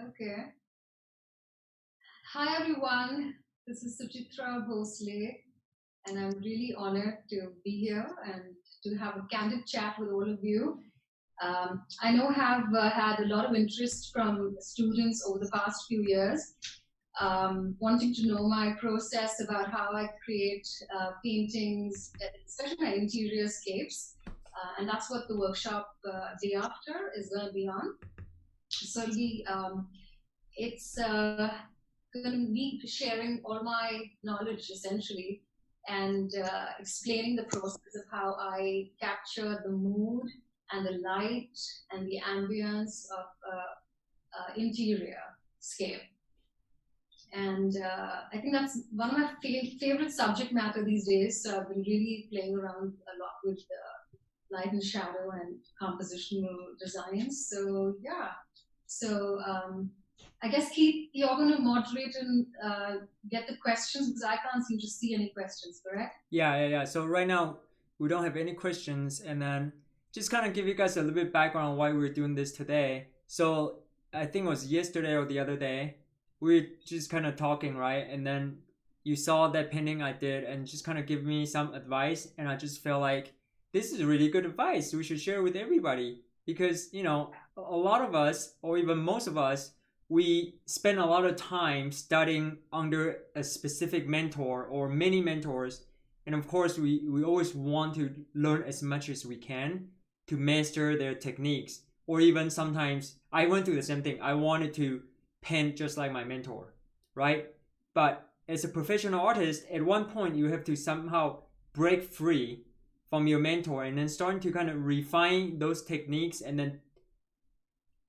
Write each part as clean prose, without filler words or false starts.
Okay. Hi, everyone. This is Suchitra Bhosle, and I'm really honored to be here and to have a candid chat with all of you. I know have had a lot of interest from students over the past few years, wanting to know my process about how I create paintings, especially my interior scapes. And that's what the workshop day after is going to be on. Certainly, it's going to be sharing all my knowledge essentially and explaining the process of how I capture the mood and the light and the ambience of interior scape. And I think that's one of my favorite subject matter these days. So I've been really playing around a lot with light and shadow and compositional designs. So yeah, so I guess Keith, you're going to moderate and get the questions because I can't seem to see any questions, correct? Yeah. So right now we don't have any questions, and then just kind of give you guys a little bit background on why we're doing this today. So I think it was yesterday or the other day, we were just kind of talking, right? And then you saw that painting I did, and just kind of give me some advice, and I just felt like this is really good advice. We should share with everybody because a lot of us, or even most of us, we spend a lot of time studying under a specific mentor or many mentors, and of course we always want to learn as much as we can to master their techniques, or even sometimes I went through the same thing. I wanted to paint just like my mentor, right? But as a professional artist, at one point you have to somehow break free from your mentor and then starting to kind of refine those techniques, and then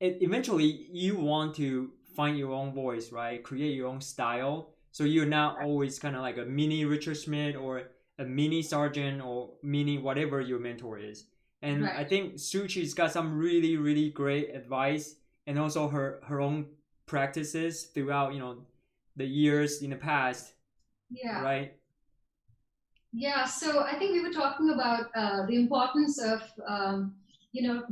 eventually you want to find your own voice, right? Create your own style. So you're not always kind of like a mini Richard Smith or a mini Sargent or mini whatever your mentor is. And I Right. think Suchi's got some really, really great advice, and also her own practices throughout, the years in the past, Yeah. right? Yeah. So I think we were talking about the importance of,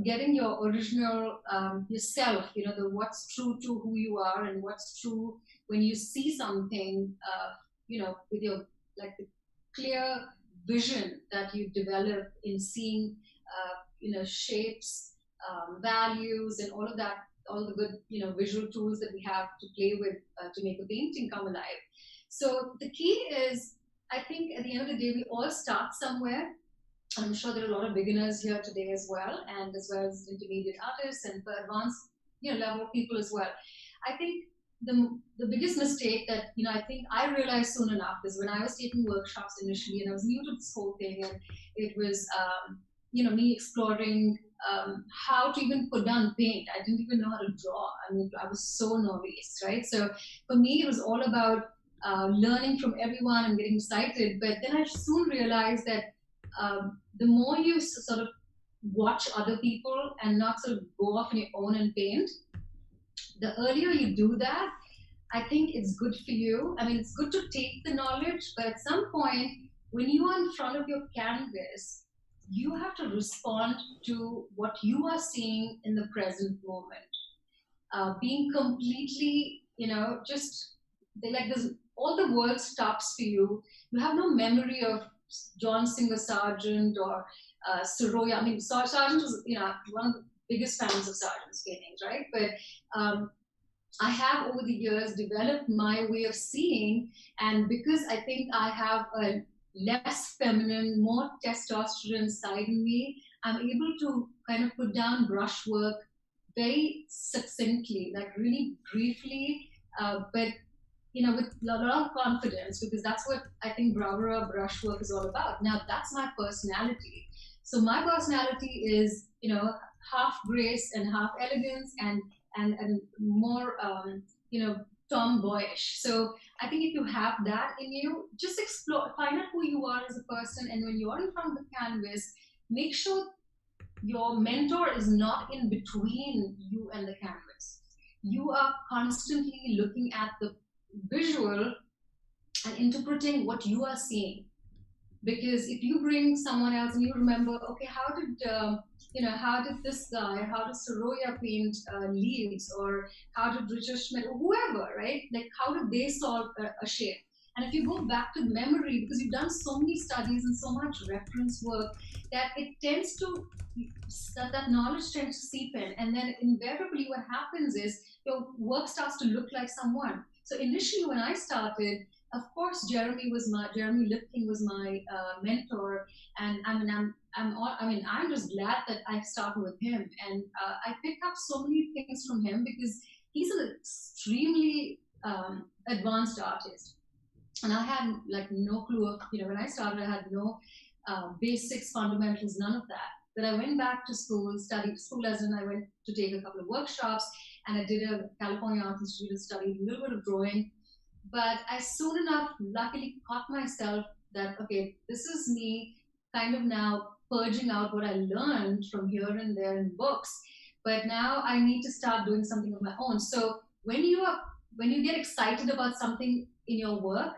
getting your original yourself, the what's true to who you are and what's true when you see something, with your like the clear vision that you develop in seeing, shapes, values, and all of that, all the good, visual tools that we have to play with to make a painting come alive. So the key is, I think at the end of the day, we all start somewhere. I'm sure there are a lot of beginners here today as well, and as well as intermediate artists and for advanced, level people as well. I think the biggest mistake that I think I realized soon enough is when I was taking workshops initially, and I was new to this whole thing, and it was me exploring how to even put down paint. I didn't even know how to draw. I mean, I was so novice, right? So for me, it was all about learning from everyone and getting excited. But then I soon realized that the more you sort of watch other people and not sort of go off on your own and paint, the earlier you do that, I think it's good for you. I mean, it's good to take the knowledge, but at some point, when you are in front of your canvas, you have to respond to what you are seeing in the present moment. Being completely, just like this, all the world stops for you. You have no memory of John Singer Sargent or Soroya. I mean, Sargent was, one of the biggest fans of Sargent's paintings, right? But I have over the years developed my way of seeing, and because I think I have a less feminine, more testosterone side in me, I'm able to kind of put down brushwork very succinctly, like really briefly, but with a lot of confidence, because that's what I think bravura brushwork is all about. Now, that's my personality. So my personality is, half grace and half elegance, and more, tomboyish. So I think if you have that in you, just explore, find out who you are as a person, and when you're in front of the canvas, make sure your mentor is not in between you and the canvas. You are constantly looking at the visual and interpreting what you are seeing. Because if you bring someone else and you remember, okay, how did this guy, how does Soroya paint leaves, or how did Richard Schmidt, or whoever, right? Like, how did they solve a shape? And if you go back to memory, because you've done so many studies and so much reference work, that it tends to that knowledge tends to seep in, and then invariably what happens is your work starts to look like someone. So initially, when I started, of course, Jeremy Lipkin was my mentor, and I'm just glad that I started with him, and I picked up so many things from him because he's an extremely advanced artist, and I had like no clue of, when I started, I had no basics, fundamentals, none of that. But I went back to school, studied school as in I went to take a couple of workshops, and I did a California Art Institute, studied a little bit of drawing. But I soon enough, luckily, caught myself that, okay, this is me kind of now purging out what I learned from here and there in books. But now I need to start doing something of my own. So when you get excited about something in your work,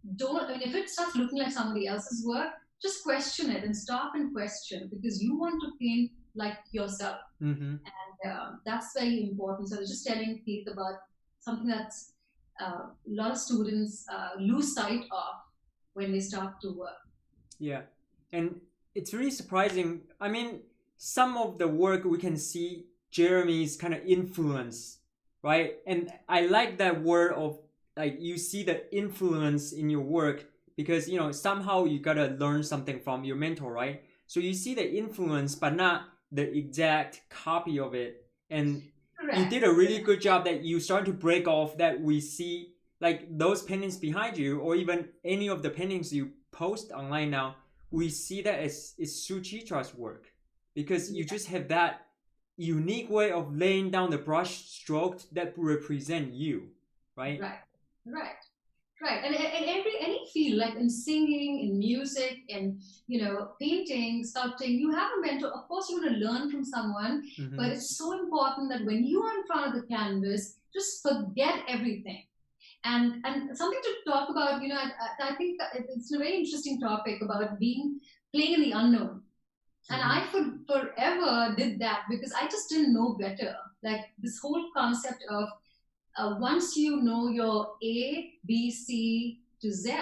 if it starts looking like somebody else's work, just question it and stop and question, because you want to paint like yourself. Mm-hmm. And that's very important. So I was just telling Keith about something that's a lot of students lose sight of when they start to work. Yeah, and it's really surprising. I mean, some of the work we can see Jeremy's kind of influence, right? And I like that word of like you see the influence in your work because somehow you gotta learn something from your mentor, right? So you see the influence, but not the exact copy of it. And Correct. you did a really good job that you start to break off that we see like those paintings behind you, or even any of the paintings you post online now. We see that as it's Suchitra's work because you just have that unique way of laying down the brush strokes that represent you, right? Right. And any field, like in singing, in music, in painting, sculpting, you have a mentor. Of course, you want to learn from someone, Mm-hmm. but it's so important that when you are in front of the canvas, just forget everything. And something to talk about, I think it's a very interesting topic about playing in the unknown. And I forever did that because I just didn't know better. Like this whole concept of once you know your A, B, C to Z,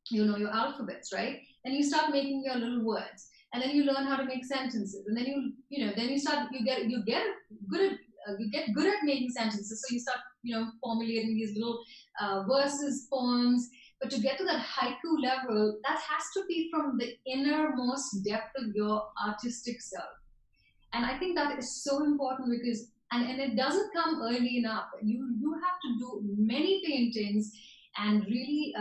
you know your alphabets, right? And you start making your little words, and then you learn how to make sentences, and then you get good at making sentences. So you start formulating these little verses, poems. But to get to that haiku level, that has to be from the innermost depth of your artistic self. And I think that is so important because and it doesn't come early enough. You have to do many paintings and really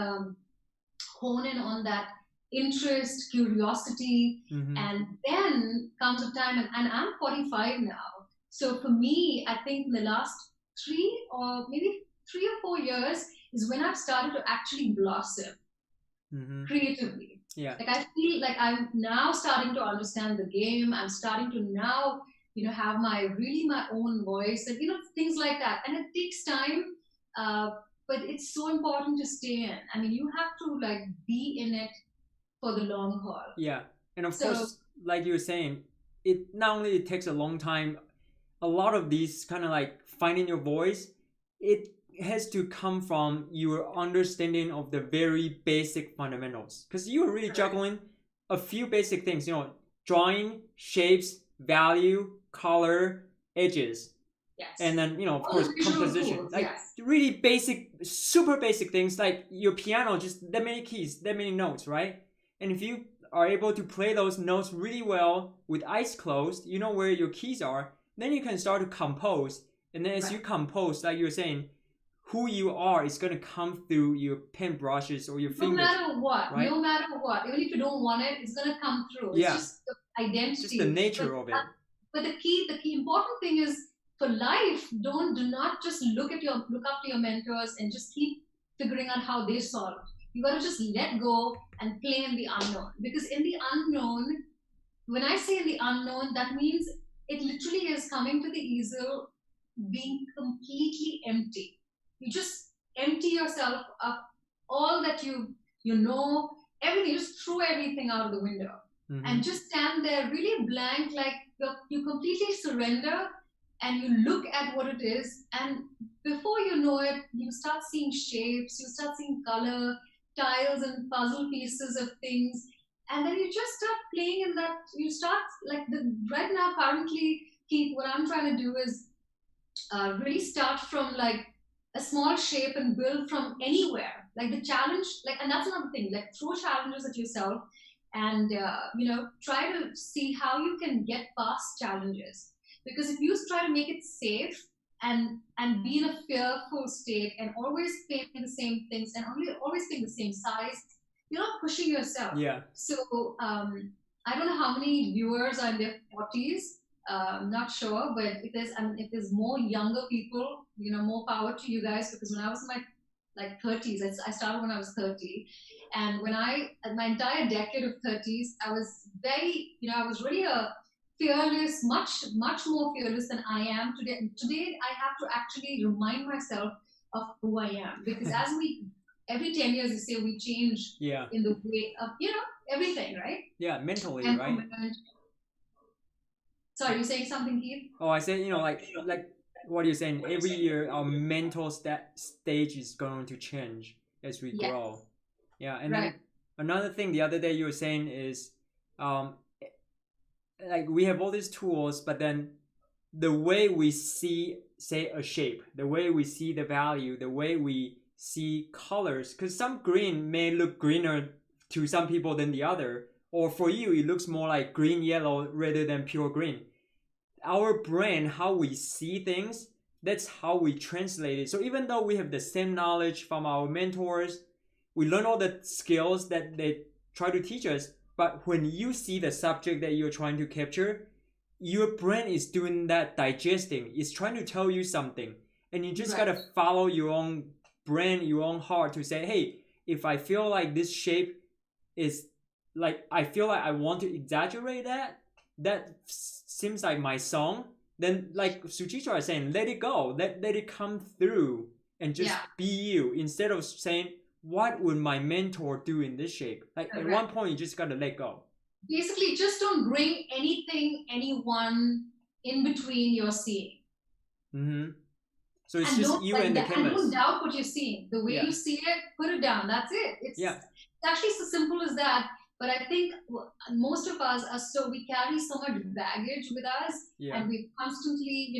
hone in on that interest, curiosity, and then comes a time, and I'm 45 now. So for me, I think in the last 3 or 4 years is when I've started to actually blossom creatively. Yeah. Like I feel like I'm now starting to understand the game. I'm starting to now, have my own voice and things like that. And it takes time, but it's so important to stay in. I mean, you have to like be in it for the long haul. Yeah, and of course, like you were saying, it not only it takes a long time. A lot of these kind of like finding your voice, it has to come from your understanding of the very basic fundamentals because you are really juggling a few basic things, drawing, shapes, value, color, edges. Yes. And then, of course, composition. Tools, like yes. really basic, super basic things like your piano, just that many keys, that many notes, right? And if you are able to play those notes really well with eyes closed, you know where your keys are, then you can start to compose. And then as you compose, like you were saying, who you are is going to come through your pen brushes or your fingers. No matter what, right? No matter what. Even if you don't want it, it's going to come through. It's just the identity. Just the nature of it. But the key important thing is for life, do not just look up to your mentors and just keep figuring out how they solve. You got to just let go and play in the unknown. Because in the unknown, when I say in the unknown, that means it literally is coming to the easel being completely empty. You just empty yourself of all that you know, everything, just throw everything out of the window and just stand there really blank, like you completely surrender and you look at what it is. And before you know it, you start seeing shapes, you start seeing color, tiles and puzzle pieces of things. And then you just start playing in that. You start like right now, currently, Keith, what I'm trying to do is really start from like a small shape and build from anywhere. Like the challenge, like, and that's another thing. Like throw challenges at yourself, and try to see how you can get past challenges. Because if you try to make it safe and be in a fearful state and always paint the same things and only always paint the same size, you're not pushing yourself. Yeah. So I don't know how many viewers are in their 40s. Not sure, but if there's more younger people, more power to you guys. Because when I was in my like 30s, I started when I was 30, and my entire decade of 30s, I was very, I was really a fearless, much more fearless than I am today. And today, I have to actually remind myself of who I am, because as every 10 years, you say we change in the way of everything, right? Yeah, mentally, right? Sorry, you saying something, Keith? Oh, I said, like what you're saying. Every year, our mental stage is going to change as we grow. Yeah, and then another thing, the other day you were saying is, like we have all these tools, but then the way we see, say, a shape, the way we see the value, the way we see colors, because some green may look greener to some people than the other, or for you, it looks more like green yellow rather than pure green. Our brain, how we see things, that's how we translate it. So even though we have the same knowledge from our mentors, we learn all the skills that they try to teach us, but when you see the subject that you're trying to capture, your brain is doing that digesting. It's trying to tell you something, and you just gotta follow your own brain, your own heart to say, hey, if I feel like this shape is like, I feel like I want to exaggerate that seems like my song, then like Suchitra is saying, let it go, let it come through and just be you, instead of saying, what would my mentor do in this shape? Like at one point you just gotta let go. Basically, just don't bring anyone in between your seeing. So it's just you and the canvas. And don't doubt what you're seeing. The way you see it, put it down. That's it. It's actually so simple as that. But I think most of us we carry so much baggage with us, and we're constantly,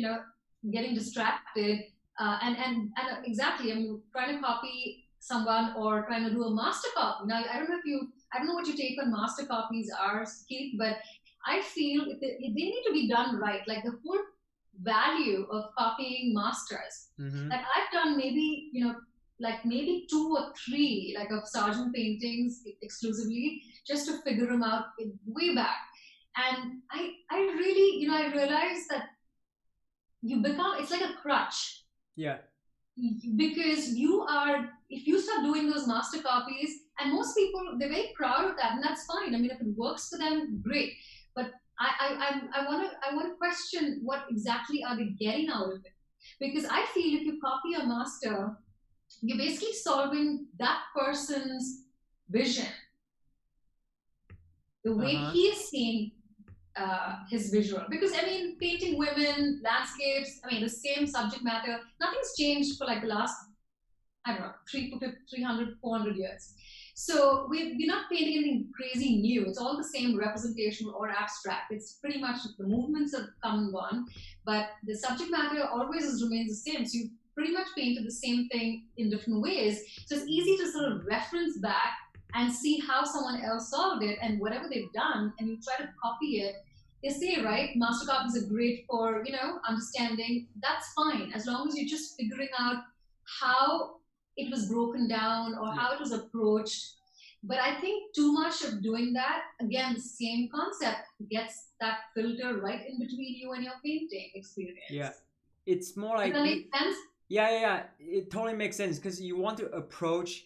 getting distracted. And exactly, I mean, trying to copy someone or trying to do a master copy. Now, I don't know what your take on master copies are, Keith, but I feel they need to be done right. Like the whole value of copying masters. Like I've done maybe, like maybe 2 or 3 like of Sargent paintings exclusively, just to figure them out way back. And I really, I realized that it's like a crutch. Yeah. Because if you start doing those master copies, and most people, they're very proud of that, and that's fine. I mean, if it works for them, great. But I want to question what exactly are they getting out of it. Because I feel if you copy a master, you're basically solving that person's vision, the way he is seeing his visual. Because I mean, painting women, landscapes, I mean, the same subject matter, nothing's changed for like the last, I don't know, 300, 400 years. So we're not painting anything crazy new. It's all the same representational or abstract. It's pretty much the movements have come and gone, but the subject matter always remains the same. So you pretty much painted the same thing in different ways. So it's easy to sort of reference back and see how someone else solved it and whatever they've done, and you try to copy it. They say, right, master copies are great for, understanding. That's fine, as long as you're just figuring out how it was broken down or how it was approached. But I think too much of doing that, again, the same concept gets that filter right in between you and your painting experience. Yeah, it's more like. Does that make sense? Yeah. It totally makes sense, because you want to approach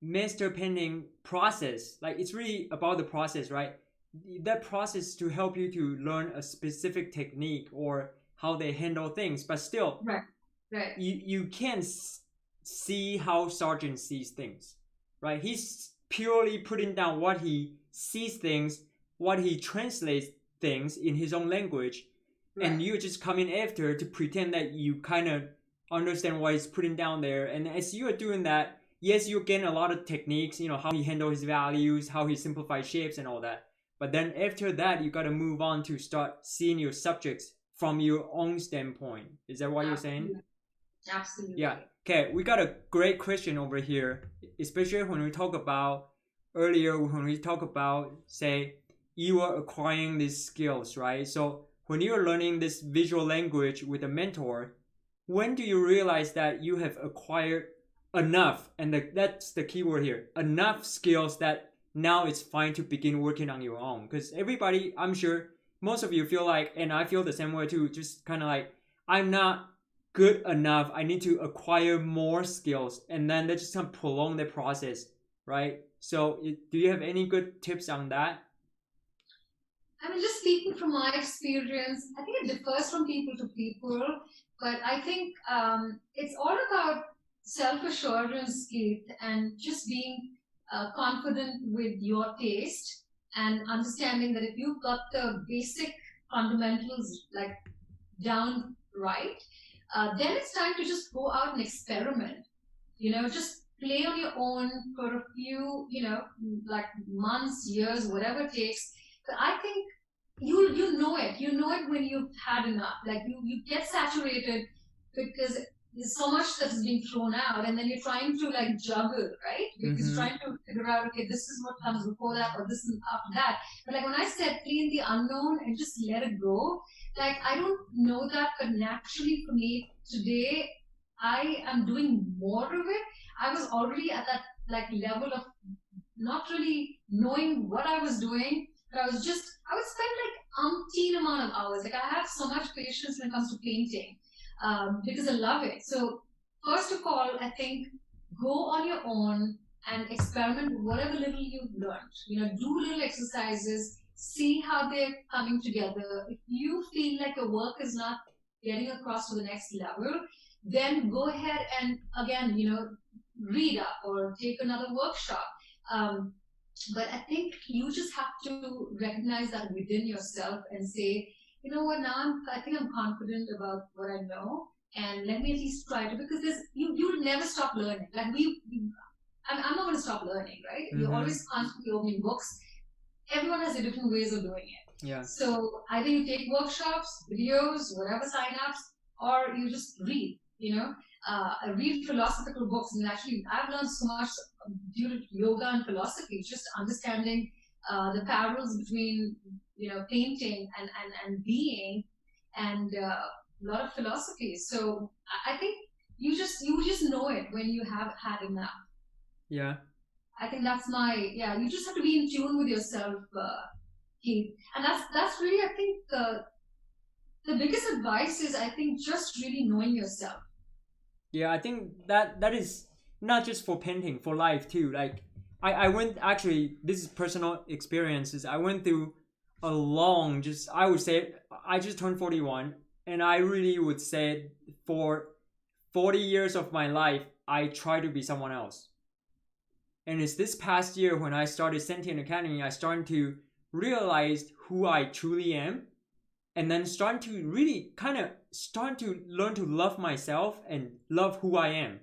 master painting process. Like it's really about the process, right? That process to help you to learn a specific technique or how they handle things, but still, you can't see how Sargent sees things, right? He's purely putting down what he sees things, what he translates things in his own language, Right. and you just come in after to pretend that you kind of understand what he's putting down there. And as you are doing that, yes, you gain a lot of techniques, how he handles his values, how he simplifies shapes and all that. But then after that, you got to move on to start seeing your subjects from your own standpoint. Is that what you're saying? Absolutely. Yeah. Okay, we got a great question over here, especially when we talk about earlier, when we talk about, say, you are acquiring these skills, right? So when you're learning this visual language with a mentor, when do you realize that you have acquired enough, and that's the key word here, enough skills that now it's fine to begin working on your own? Because everybody, I'm sure most of you feel like, and I feel the same way too, just kind of like, I'm not good enough, I need to acquire more skills, and then they just kind of prolong the process, right? So do you have any good tips on that? I mean, just speaking from my experience, I think it differs from people to people, but I think it's all about self-assurance, Keith, and just being confident with your taste and understanding that if you've got the basic fundamentals like down right, then it's time to just go out and experiment. Just play on your own for a few, like months, years, whatever it takes. But I think you know it. You know it when you've had enough. Like you get saturated because there's so much that is being thrown out, and then you're trying to like juggle, right? Because you're trying to figure out, okay, this is what comes before that, or this is after that. But like when I said play in the unknown and just let it go, like I don't know that, but naturally for me today, I am doing more of it. I was already at that like level of not really knowing what I was doing, but I would spend like umpteen amount of hours. Like I have so much patience when it comes to painting because I love it. So first of all, I think go on your own and experiment with whatever little you've learned. Do little exercises, see how they're coming together. If you feel like your work is not getting across to the next level, then go ahead and again, read up or take another workshop. But I think you just have to recognize that within yourself and say, you know what, now I think I'm confident about what I know, and let me at least try to, because you'll never stop learning. Like I'm not going to stop learning, right? You're always constantly opening books. Everyone has their different ways of doing it. Yeah. So either you take workshops, videos, whatever sign-ups, or you just read. I read philosophical books, and actually I've learned so much due to yoga and philosophy, just understanding the parallels between painting and being, and a lot of philosophy. So I think you just know it when you have had enough. Yeah. I think that's you just have to be in tune with yourself, Keith. And that's really, I think, the biggest advice is, I think, just really knowing yourself. Yeah, I think that is not just for painting, for life too. Like I went, actually, this is personal experiences. I went through a long, I would say, I just turned 41, and I really would say for 40 years of my life, I try to be someone else. And it's this past year when I started Sentient Academy, I started to realize who I truly am, and then starting to really start to learn to love myself and love who I am.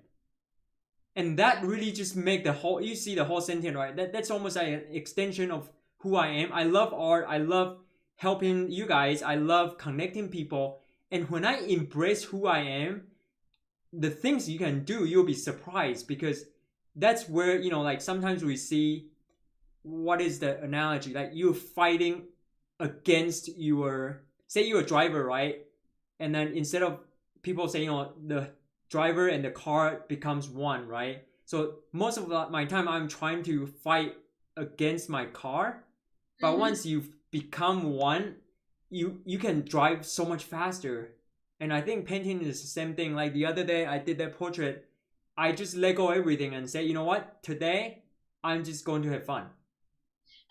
And that really just make the whole, you see the whole sentence, right? That's almost like an extension of who I am. I love art. I love helping you guys. I love connecting people. And when I embrace who I am, the things you can do, you'll be surprised, because that's where, like sometimes we see, what is the analogy? Like you're fighting against say you're a driver, right? And then instead of people saying, the driver and the car becomes one, right? So most of my time I'm trying to fight against my car. But once you've become one, you can drive so much faster. And I think painting is the same thing. Like the other day I did that portrait, I just let go everything and say, you know what, today I'm just going to have fun.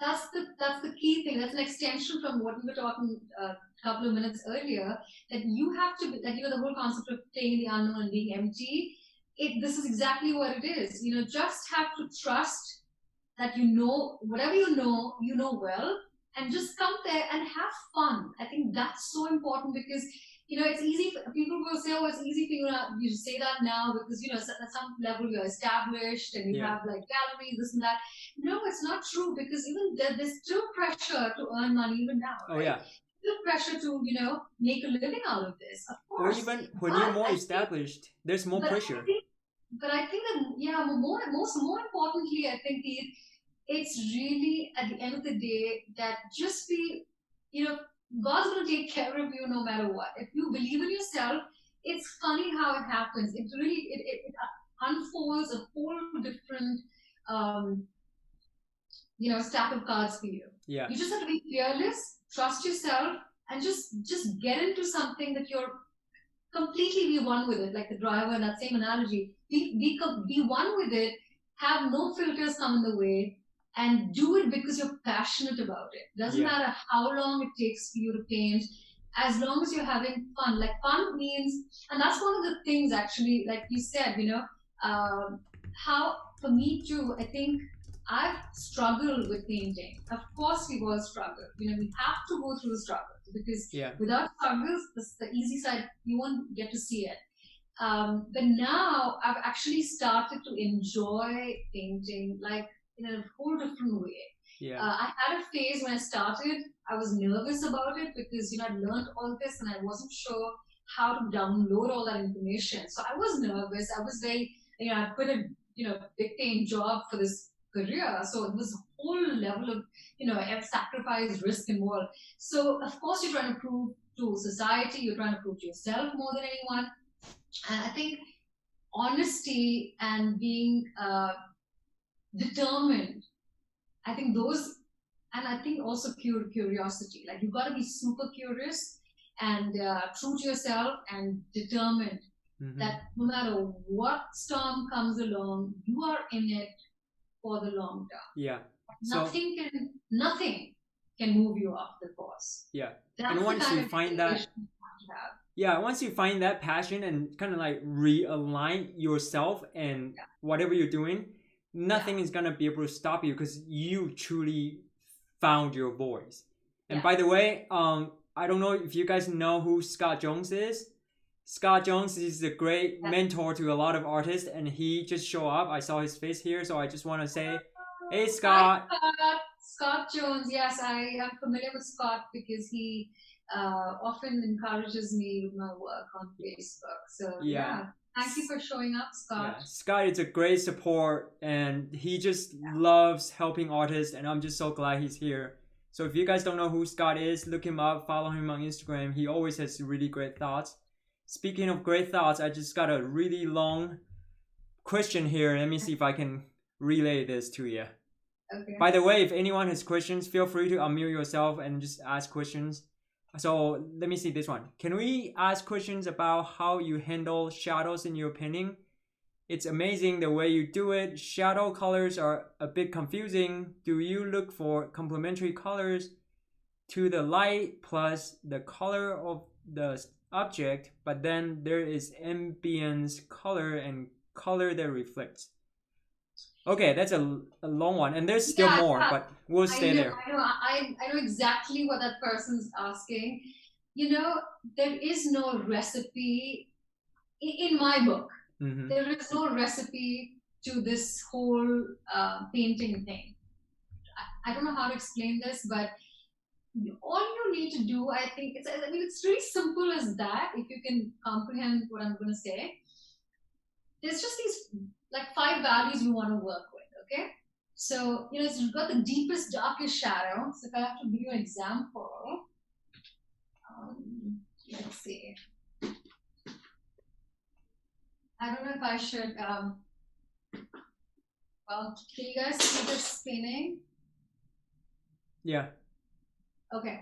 That's the key thing. That's an extension from what we were talking a couple of minutes earlier, that you have to, the whole concept of playing in the unknown and being empty. This is exactly what it is. Just have to trust that whatever you know well, and just come there and have fun. I think that's so important because it's easy. People will say, "Oh, it's easy for you to say that now because at some level you're established and you have like galleries, this and that." No, it's not true because even there's still pressure to earn money even now. Oh right? yeah. Still pressure to make a living out of this, of Or course. even when you're more established, there's more pressure. But I think that more importantly, I think it's really at the end of the day that just be, God's going to take care of you no matter what. If you believe in yourself, it's funny how it happens. It really it unfolds a whole different stack of cards for you. Yeah. You just have to be fearless, trust yourself, and just get into something that you're completely be one with it, like the driver in that same analogy. Be one with it, have no filters come in the way, and do it because you're passionate about it. Doesn't matter how long it takes for you to paint, as long as you're having fun. Like fun means, and that's one of the things actually, like you said, how for me too, I think I've struggled with painting. Of course, we've all struggled. We have to go through the struggle because without struggles, the easy side, you won't get to see it. But now I've actually started to enjoy painting like in a whole different way. I had a phase when I started, I was nervous about it because I'd learned all this and I wasn't sure how to download all that information. So I was nervous. I was very, I put a big paying job for this career. So it was a whole level of, I've sacrificed, risk involved. So of course you're trying to prove to society, you're trying to prove to yourself more than anyone. And I think honesty and being determined, I think those, and I think also curiosity. Like you've got to be super curious and true to yourself and determined that no matter what storm comes along, you are in it for the long term. Yeah. Nothing can move you off the course. Yeah. That's and once you find that, once you find that passion and kind of like realign yourself and whatever you're doing, nothing is gonna be able to stop you because you truly found your voice. And by the way, I don't know if you guys know who Scott Jones is. Scott Jones is a great mentor to a lot of artists, and he just showed up. I saw his face here, so I just want to say, hey, Scott. Hi, Scott Jones. Yes, I am familiar with Scott because he often encourages me with my work on Facebook. So thank you for showing up, Scott. Yeah. Scott is a great support, and he just loves helping artists, and I'm just so glad he's here. So if you guys don't know who Scott is, look him up, follow him on Instagram. He always has really great thoughts. Speaking of great thoughts, I just got a really long question here. Let me see if I can relay this to you. Okay. By the way, if anyone has questions, feel free to unmute yourself and just ask questions. So let me see this one. Can we ask questions about how you handle shadows in your painting? It's amazing the way you do it. Shadow colors are a bit confusing. Do you look for complementary colors to the light plus the color of the object, but then there is ambience color and color that reflects? Okay, that's a long one, and there's still more, but we'll stay there. I know exactly what that person's asking. There is no recipe in my book. There is no recipe to this whole painting thing. I don't know how to explain this, but all you need to do, I think, it's really simple as that. If you can comprehend what I'm going to say, there's just these like 5 values you want to work with. Okay, so you've got the deepest, darkest shadow. So if I have to give you an example, let's see. I don't know if I should. Well, can you guys see this painting? Yeah. Okay,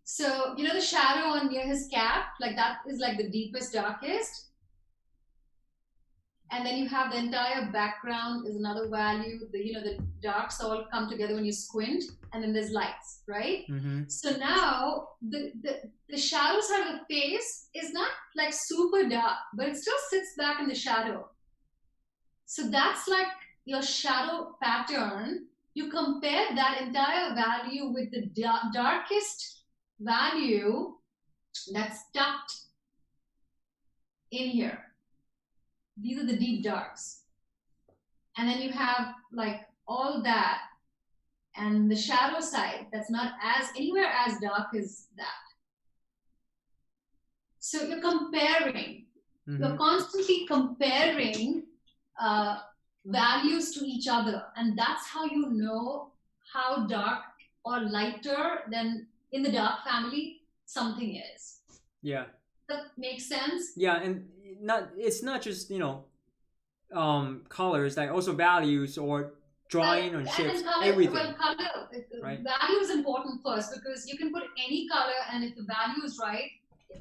so the shadow on near his cap, like that is like the deepest, darkest. And then you have the entire background is another value. The darks all come together when you squint, and then there's lights, right? So now the shadow side of the face is not like super dark, but it still sits back in the shadow. So that's like your shadow pattern you compare that entire value with the darkest value that's tucked in here. These are the deep darks. And then you have like all that, and the shadow side that's not as anywhere as dark as that. So you're comparing. You're constantly comparing values to each other, and that's how you know how dark or lighter than in the dark family something is. Yeah. That makes sense? Yeah, and it's not just colors, like also values or drawing on shapes, color, everything. Well, color, right? Value is important first, because you can put any color, and if the value is right,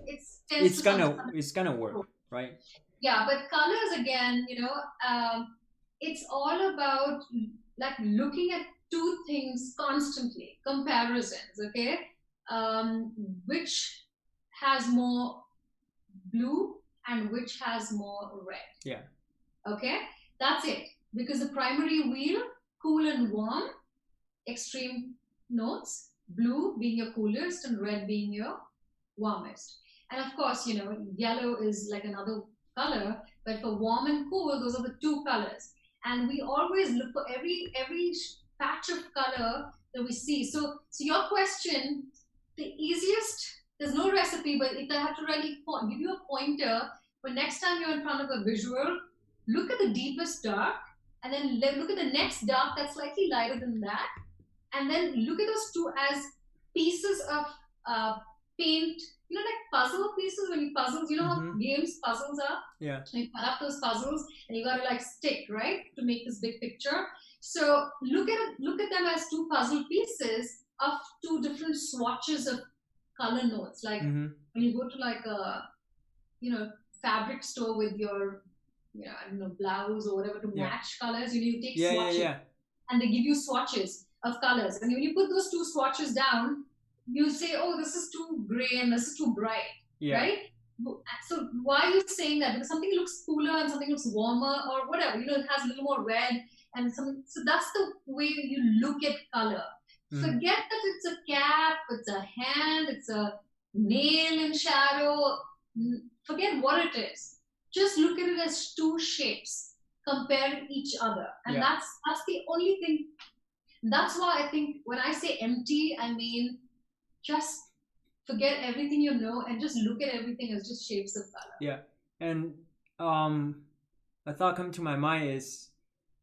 it's gonna work, right? Yeah, but colors again, it's all about like looking at two things constantly, comparisons. Okay, which has more blue and which has more red. Yeah. Okay, that's it. Because the primary wheel, cool and warm, extreme notes, blue being your coolest and red being your warmest. And of course, yellow is like another color, but for warm and cool, those are the two colors. And we always look for every patch of color that we see. So your question, the easiest, there's no recipe, but if I have to really give you a pointer, for next time you're in front of a visual, look at the deepest dark, and then look at the next dark that's slightly lighter than that, and then look at those two as pieces of paint, like puzzle pieces. When you puzzles, how games puzzles are? Yeah. So you put up those puzzles, and you gotta like stick, right, to make this big picture. So look at them as two puzzle pieces of two different swatches of color notes. Like when you go to like a fabric store with your I don't know, blouse or whatever to match colors, you take swatches and they give you swatches of colors, and when you put those two swatches down, you say, oh, this is too gray and this is too bright, right? So why are you saying that? Because something looks cooler and something looks warmer or whatever, it has a little more red and something. So that's the way you look at color. Forget that it's a cap, it's a hand, it's a nail in shadow. Forget what it is. Just look at it as two shapes comparing each other. And that's the only thing. That's why I think when I say empty, I mean just forget everything and just look at everything as just shapes of color. Yeah. And a thought come to my mind is,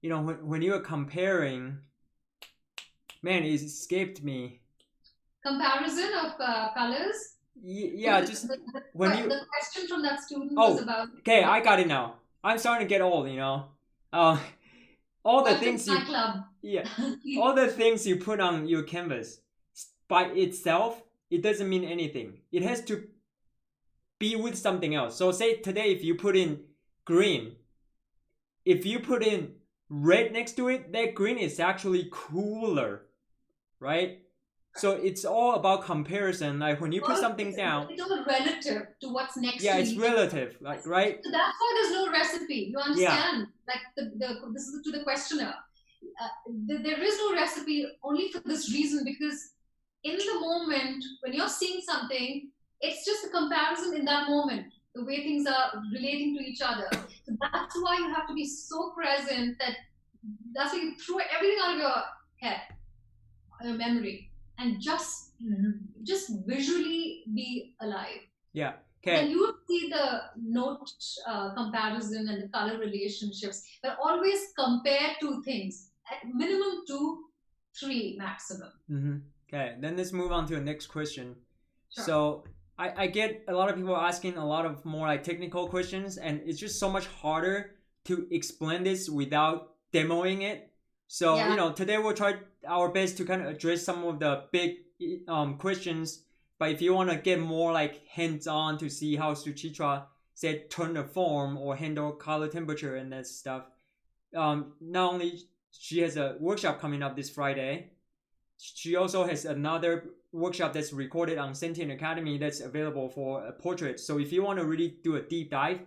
when you are comparing, man, it escaped me. Comparison of colors? Yeah, just the question from that student was about. Okay, I got it now. I'm starting to get old, all the things you all the things you put on your canvas by itself, it doesn't mean anything. It has to be with something else. So say today, if you put in green, if you put in red next to it, that green is actually cooler, right? So it's all about comparison. Like when you put something down, it's all relative to what's next. Yeah, it's relative, like, right? So that's why there's no recipe. You understand? Like this is to the questioner. There is no recipe only for this reason, because in the moment when you're seeing something, it's just a comparison in that moment, the way things are relating to each other. So that's why you have to be so present that's why you throw everything out of your head, your memory, and just visually be alive. Yeah. Okay. And you will see the note comparison and the color relationships, but always compare two things at minimum 2, 3 maximum. Okay, then let's move on to the next question. Sure. So I get a lot of people asking a lot of more like technical questions, and it's just so much harder to explain this without demoing it. So today we'll try our best to kind of address some of the big questions. But if you want to get more like hands-on to see how Suchitra said turn the form or handle color temperature and that stuff, not only she has a workshop coming up this Friday, she also has another workshop that's recorded on Sentient Academy that's available for a portrait. So if you want to really do a deep dive,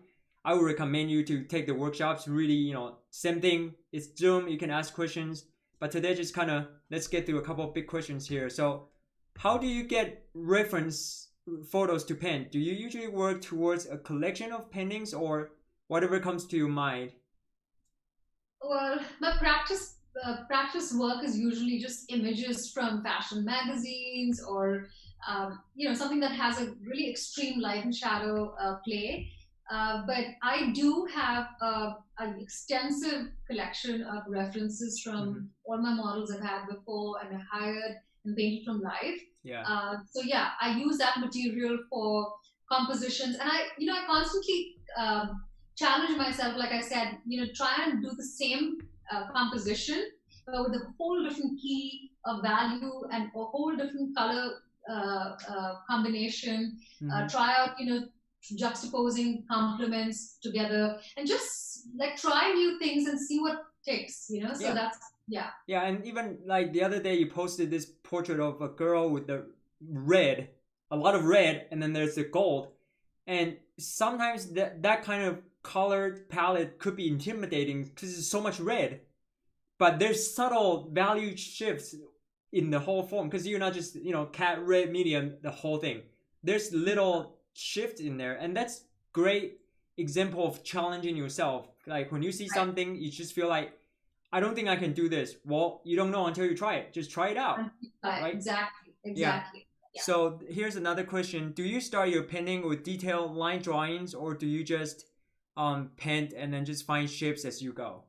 I would recommend you to take the workshops. Really, same thing. It's Zoom. You can ask questions. But today, just kind of let's get through a couple of big questions here. So, how do you get reference photos to paint? Do you usually work towards a collection of paintings or whatever comes to your mind? Well, my practice work is usually just images from fashion magazines or something that has a really extreme light and shadow play. But I do have an extensive collection of references Mm-hmm. from all my models I've had before and I hired and painted from life. Yeah. So yeah, I use that material for compositions, and I constantly challenge myself. Like I said, try and do the same composition with a whole different key of value and a whole different color combination. Mm-hmm. Try out, juxtaposing complements together, and just like try new things and see what ticks. So Yeah. that's yeah. Yeah, and even like the other day, you posted this portrait of a girl with the red, a lot of red, and then there's the gold. And sometimes that kind of color palette could be intimidating because there's so much red. But there's subtle value shifts in the whole form because you're not just cat red medium the whole thing. There's little shift in there, and that's great example of challenging yourself. Like when you see Right. something, you just feel like I don't think I can do this. Well, you don't know until you try it. Just try it out, right? Exactly, Yeah. exactly. Yeah. So here's another question: do you start your painting with detailed line drawings, or do you just paint and then just find shapes as you go?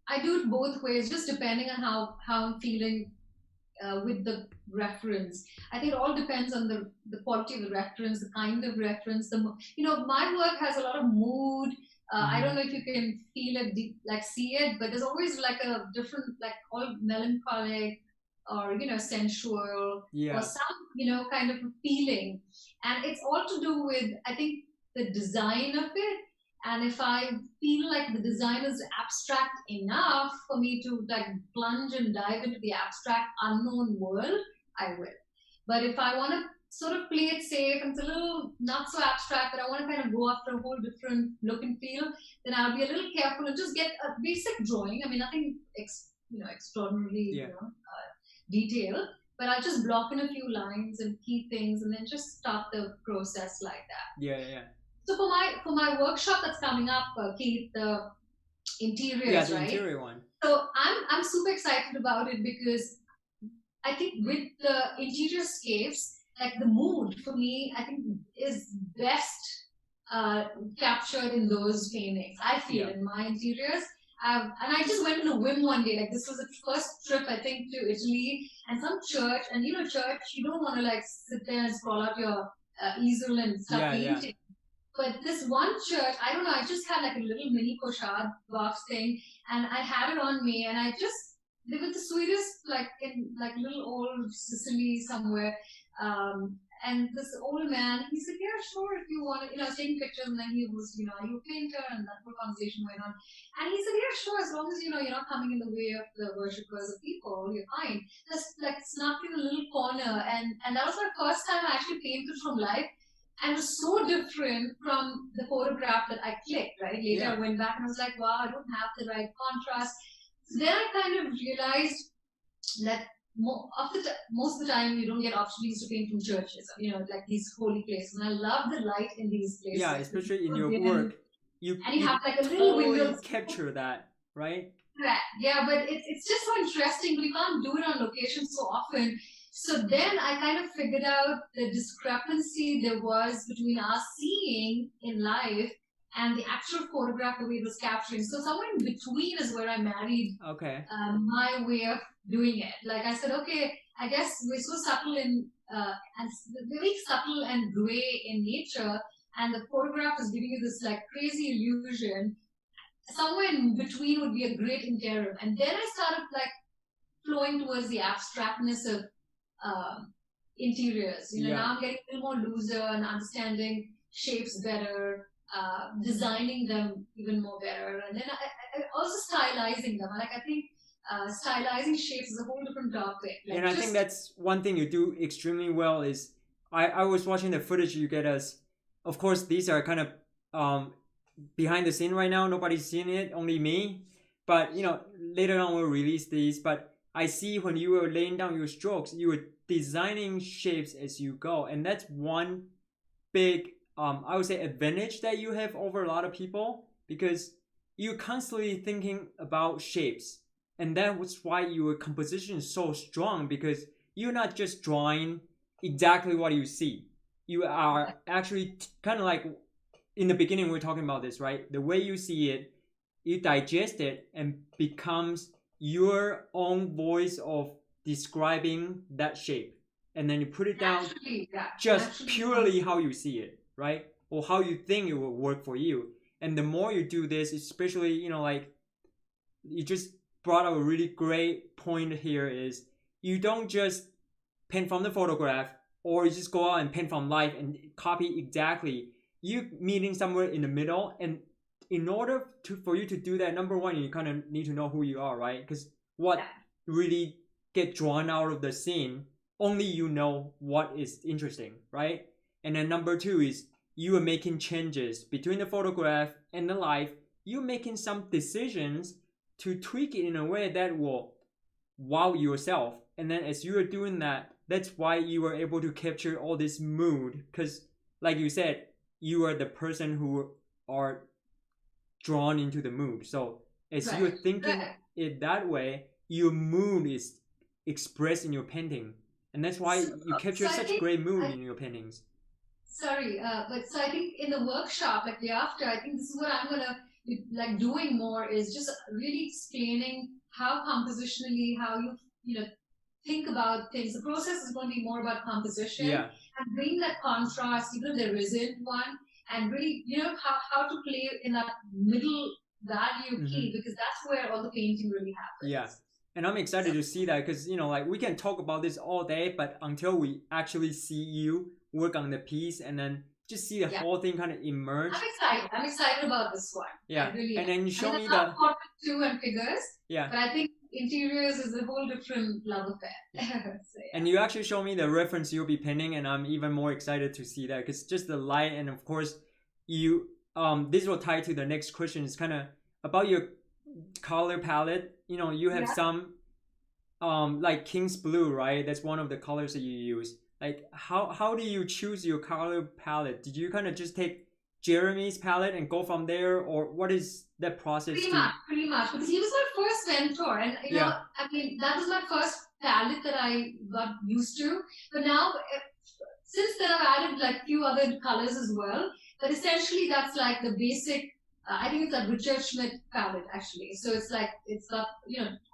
I do it both ways, just depending on how I'm feeling with the reference. I think it all depends on the quality of the reference, the kind of reference. My work has a lot of mood. I don't Mm-hmm. know if you can feel it, like see it, but there's always like a different, like all melancholic or sensual or Yeah. some kind of a feeling, and it's all to do with I think the design of it. And if I feel like the design is abstract enough for me to like plunge and dive into the abstract unknown world, I will. But if I want to sort of play it safe and it's a little not so abstract, but I want to kind of go after a whole different look and feel, then I'll be a little careful and just get a basic drawing. I mean, nothing extraordinarily Yeah. detailed, but I'll just block in a few lines and key things, and then just start the process like that. Yeah. Yeah. So for my workshop that's coming up, Keith, the Yeah. interiors, The right? interior one. So I'm super excited about it because I think with the interior scapes, like the mood for me, I think is best uh, captured in those paintings. I feel Yeah. in my interiors. And I just went on a whim one day. Like this was the first trip I think to Italy and some church. And church, you don't want to like sit there and scroll out your easel and start Yeah. Yeah. painting. But this one church, I don't know, I just had like a little mini pochade box thing, and I had it on me, and they were the sweetest, like in like little old Sicily somewhere. And this old man, he said, "Yeah, sure, if you want to," I was taking pictures, and then he was, "Are you a painter?" And that whole conversation went on. And he said, "Yeah, sure, as long as you're not coming in the way of the worshippers of people, you're fine." Just like snuck in a little corner, and that was my first time I actually painted from life, and it was so different from the photograph that I clicked, right? Later Yeah. I went back and I was like, wow, I don't have the right contrast. So then I kind of realized that most of the time you don't get opportunities to paint from churches, like these holy places. And I love the light in these places. Yeah, especially in your work, And you have like a little totally window. capture that, right? Yeah, but it's just so interesting. We can't do it on location so often. So then I kind of figured out the discrepancy there was between us seeing in life and the actual photograph the way it was capturing. So somewhere in between is where I married Okay. my way of doing it. Like I said, okay, I guess we're so subtle and very subtle and gray in nature, and the photograph is giving you this like crazy illusion. Somewhere in between would be a great interim. And then I started like flowing towards the abstractness of interiors. Now I'm getting a little more looser and understanding shapes better, designing them even more better, and then I also stylizing them. Like I think stylizing shapes is a whole different topic. Like And I think that's one thing you do extremely well is I was watching the footage you get us. Of course, these are kind of behind the scene right now. Nobody's seeing it, only me. But later on we'll release these. But I see when you were laying down your strokes, you were designing shapes as you go, and that's one big I would say advantage that you have over a lot of people, because you're constantly thinking about shapes, and that was why your composition is so strong, because you're not just drawing exactly what you see. You are actually kind of like, in the beginning we were talking about this, right? The way you see it, you digest it and becomes your own voice of describing that shape, and then you put it down just purely how you see it, right? Or how you think it will work for you. And the more you do this, especially like you just brought up a really great point here, is you don't just paint from the photograph, or you just go out and paint from life and copy exactly. You meeting somewhere in the middle, and in order for you to do that, number one, you kind of need to know who you are, right? Because what really get drawn out of the scene, only you know what is interesting, right? And then number two is you are making changes between the photograph and the life. You're making some decisions to tweak it in a way that will wow yourself. And then as you are doing that, that's why you were able to capture all this mood, because like you said, you are the person who are drawn into the mood. So as you're thinking it that way, your mood is expressed in your painting, and that's why you capture such great mood in your paintings. Sorry, but so I think in the workshop, like the after, I think this is what I'm gonna be like doing more, is just really explaining how compositionally, how you think about things. The process is going to be more about composition and bring that contrast, even if there isn't one, and really how to play in that middle value key, because that's where all the painting really happens. Yeah. And I'm excited to see that, because like we can talk about this all day, but until we actually see you work on the piece and then just see the whole thing kind of emerge. I'm excited about this one. Yeah. Really and then you show me the portrait too and figures. Yeah. But I think interiors is a whole different love affair. So, and you actually show me the reference you'll be painting, and I'm even more excited to see that, because just the light, and of course you this will tie to the next question. Is kind of about your color palette. You have some like King's Blue, right? That's one of the colors that you use. Like how do you choose your color palette? Did you kind of just take Jeremy's palette and go from there, or what is that process? Pretty much, because he was my first mentor, and I mean, that was my first palette that I got used to. But now, since then, I've added like few other colors as well. But essentially, that's like the basic. I think it's a Richard Schmidt palette actually. So it's like it's got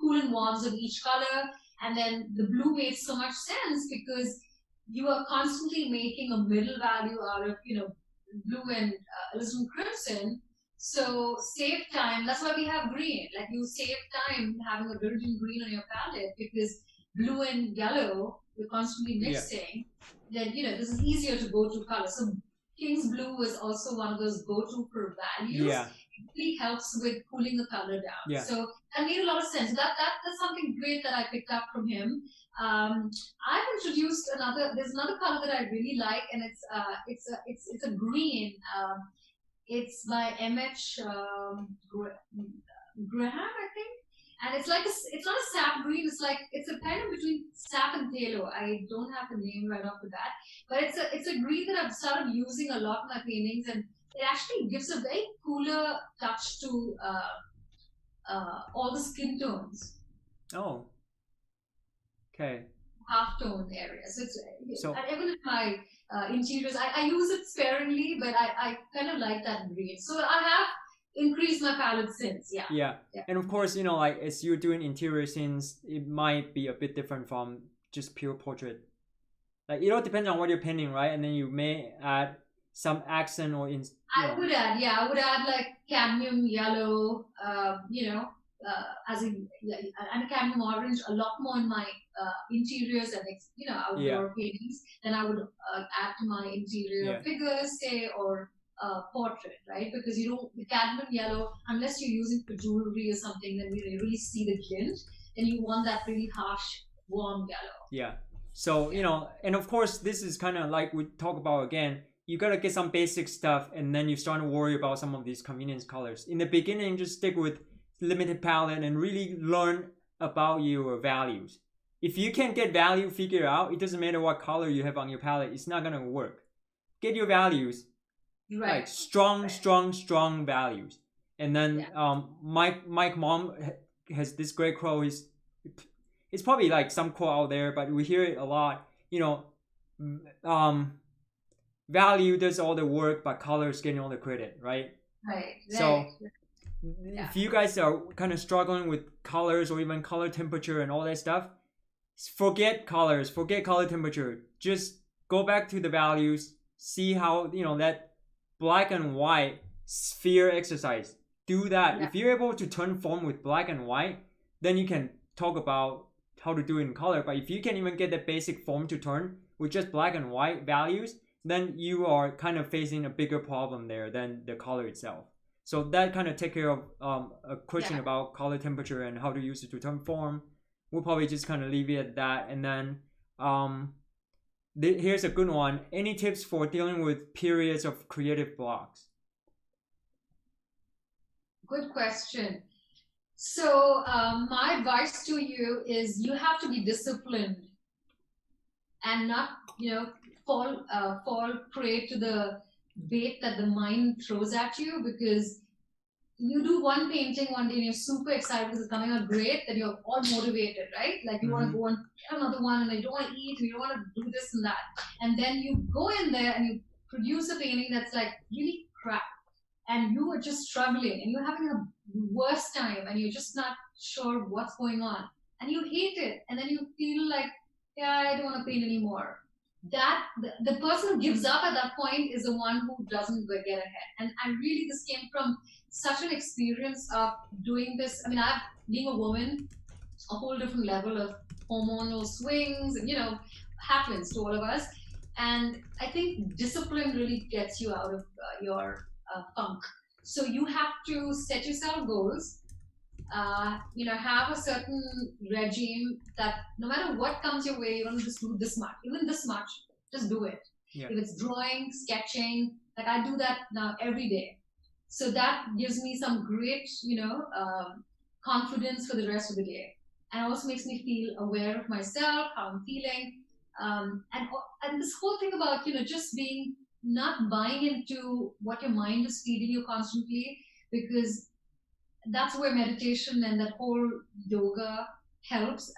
cool and warms of each color, and then the blue makes so much sense because you are constantly making a middle value out of blue and alizarin crimson. So save time. That's why we have green. Like you save time having a virgin green on your palette, because blue and yellow you're constantly mixing. Then this is easier to go to color. So King's Blue is also one of those go-to for values. Yeah. It really helps with cooling the color down. Yeah. So that made a lot of sense. That's something great that I picked up from him. I've introduced there's another color that I really like, and it's a green. It's by M.H. Graham, I think. And it's like it's not a sap green. It's a kind of between sap and phthalo. I don't have the name right off the bat, but it's a green that I've started using a lot in my paintings, and it actually gives a very cooler touch to all the skin tones. Oh. Okay. Half-tone areas. So even in my interiors, I use it sparingly, but I kind of like that green. So I have increased my palette since. Yeah. And of course, like as you're doing interior scenes, it might be a bit different from just pure portrait. Like it all depends on what you're painting, right? And then you may add some accent or I would add like cadmium yellow, as in and cadmium orange a lot more in my interiors and outdoor paintings than I would add to my interior figures, say, or portrait, right? Because the cadmium yellow, unless you're using for jewelry or something, then you really see the glint. Then you want that really harsh, warm yellow. Yeah. So and of course, this is kind of like we talk about again. You gotta get some basic stuff, and then you start to worry about some of these convenience colors. In the beginning, just stick with limited palette and really learn about your values. If you can't get value figured out, it doesn't matter what color you have on your palette, it's not gonna work. Get your values, Right. like strong values. And then Mike Mom has this great quote. It's probably like some quote out there, but we hear it a lot. Value does all the work, but color is getting all the credit, right? Right. So if you guys are kind of struggling with colors or even color temperature and all that stuff, forget colors, forget color temperature. Just go back to the values. See how that black and white sphere exercise. Do that. If you're able to turn form with black and white, then you can talk about how to do it in color. But if you can't even get the basic form to turn with just black and white values, then you are kind of facing a bigger problem there than the color itself. So that kind of take care of a question about color temperature and how to use it to turn form. We'll probably just kind of leave it at that. And then here's a good one. Any tips for dealing with periods of creative blocks? Good question. So my advice to you is you have to be disciplined and not, fall prey to the bait that the mind throws at you, because you do one painting one day and you're super excited because it's coming out great, then you're all motivated, right? Like you want to go and get another one, and you don't want to eat, and you don't want to do this and that. And then you go in there and you produce a painting that's like really crap, and you are just struggling and you're having a worst time and you're just not sure what's going on and you hate it, and then you feel like, I don't want to paint anymore. That the person who gives up at that point is the one who doesn't get ahead. And really, this came from such an experience of doing this. I mean, being a woman, a whole different level of hormonal swings, and happens to all of us. And I think discipline really gets you out of your funk. So you have to set yourself goals. Have a certain regime that no matter what comes your way, you don't just do this much. Even this much, just do it. Yeah. If it's drawing, sketching, like I do that now every day. So that gives me some great, confidence for the rest of the day. And also makes me feel aware of myself, how I'm feeling. And this whole thing about, just being not buying into what your mind is feeding you constantly, because that's where meditation and that whole yoga helps.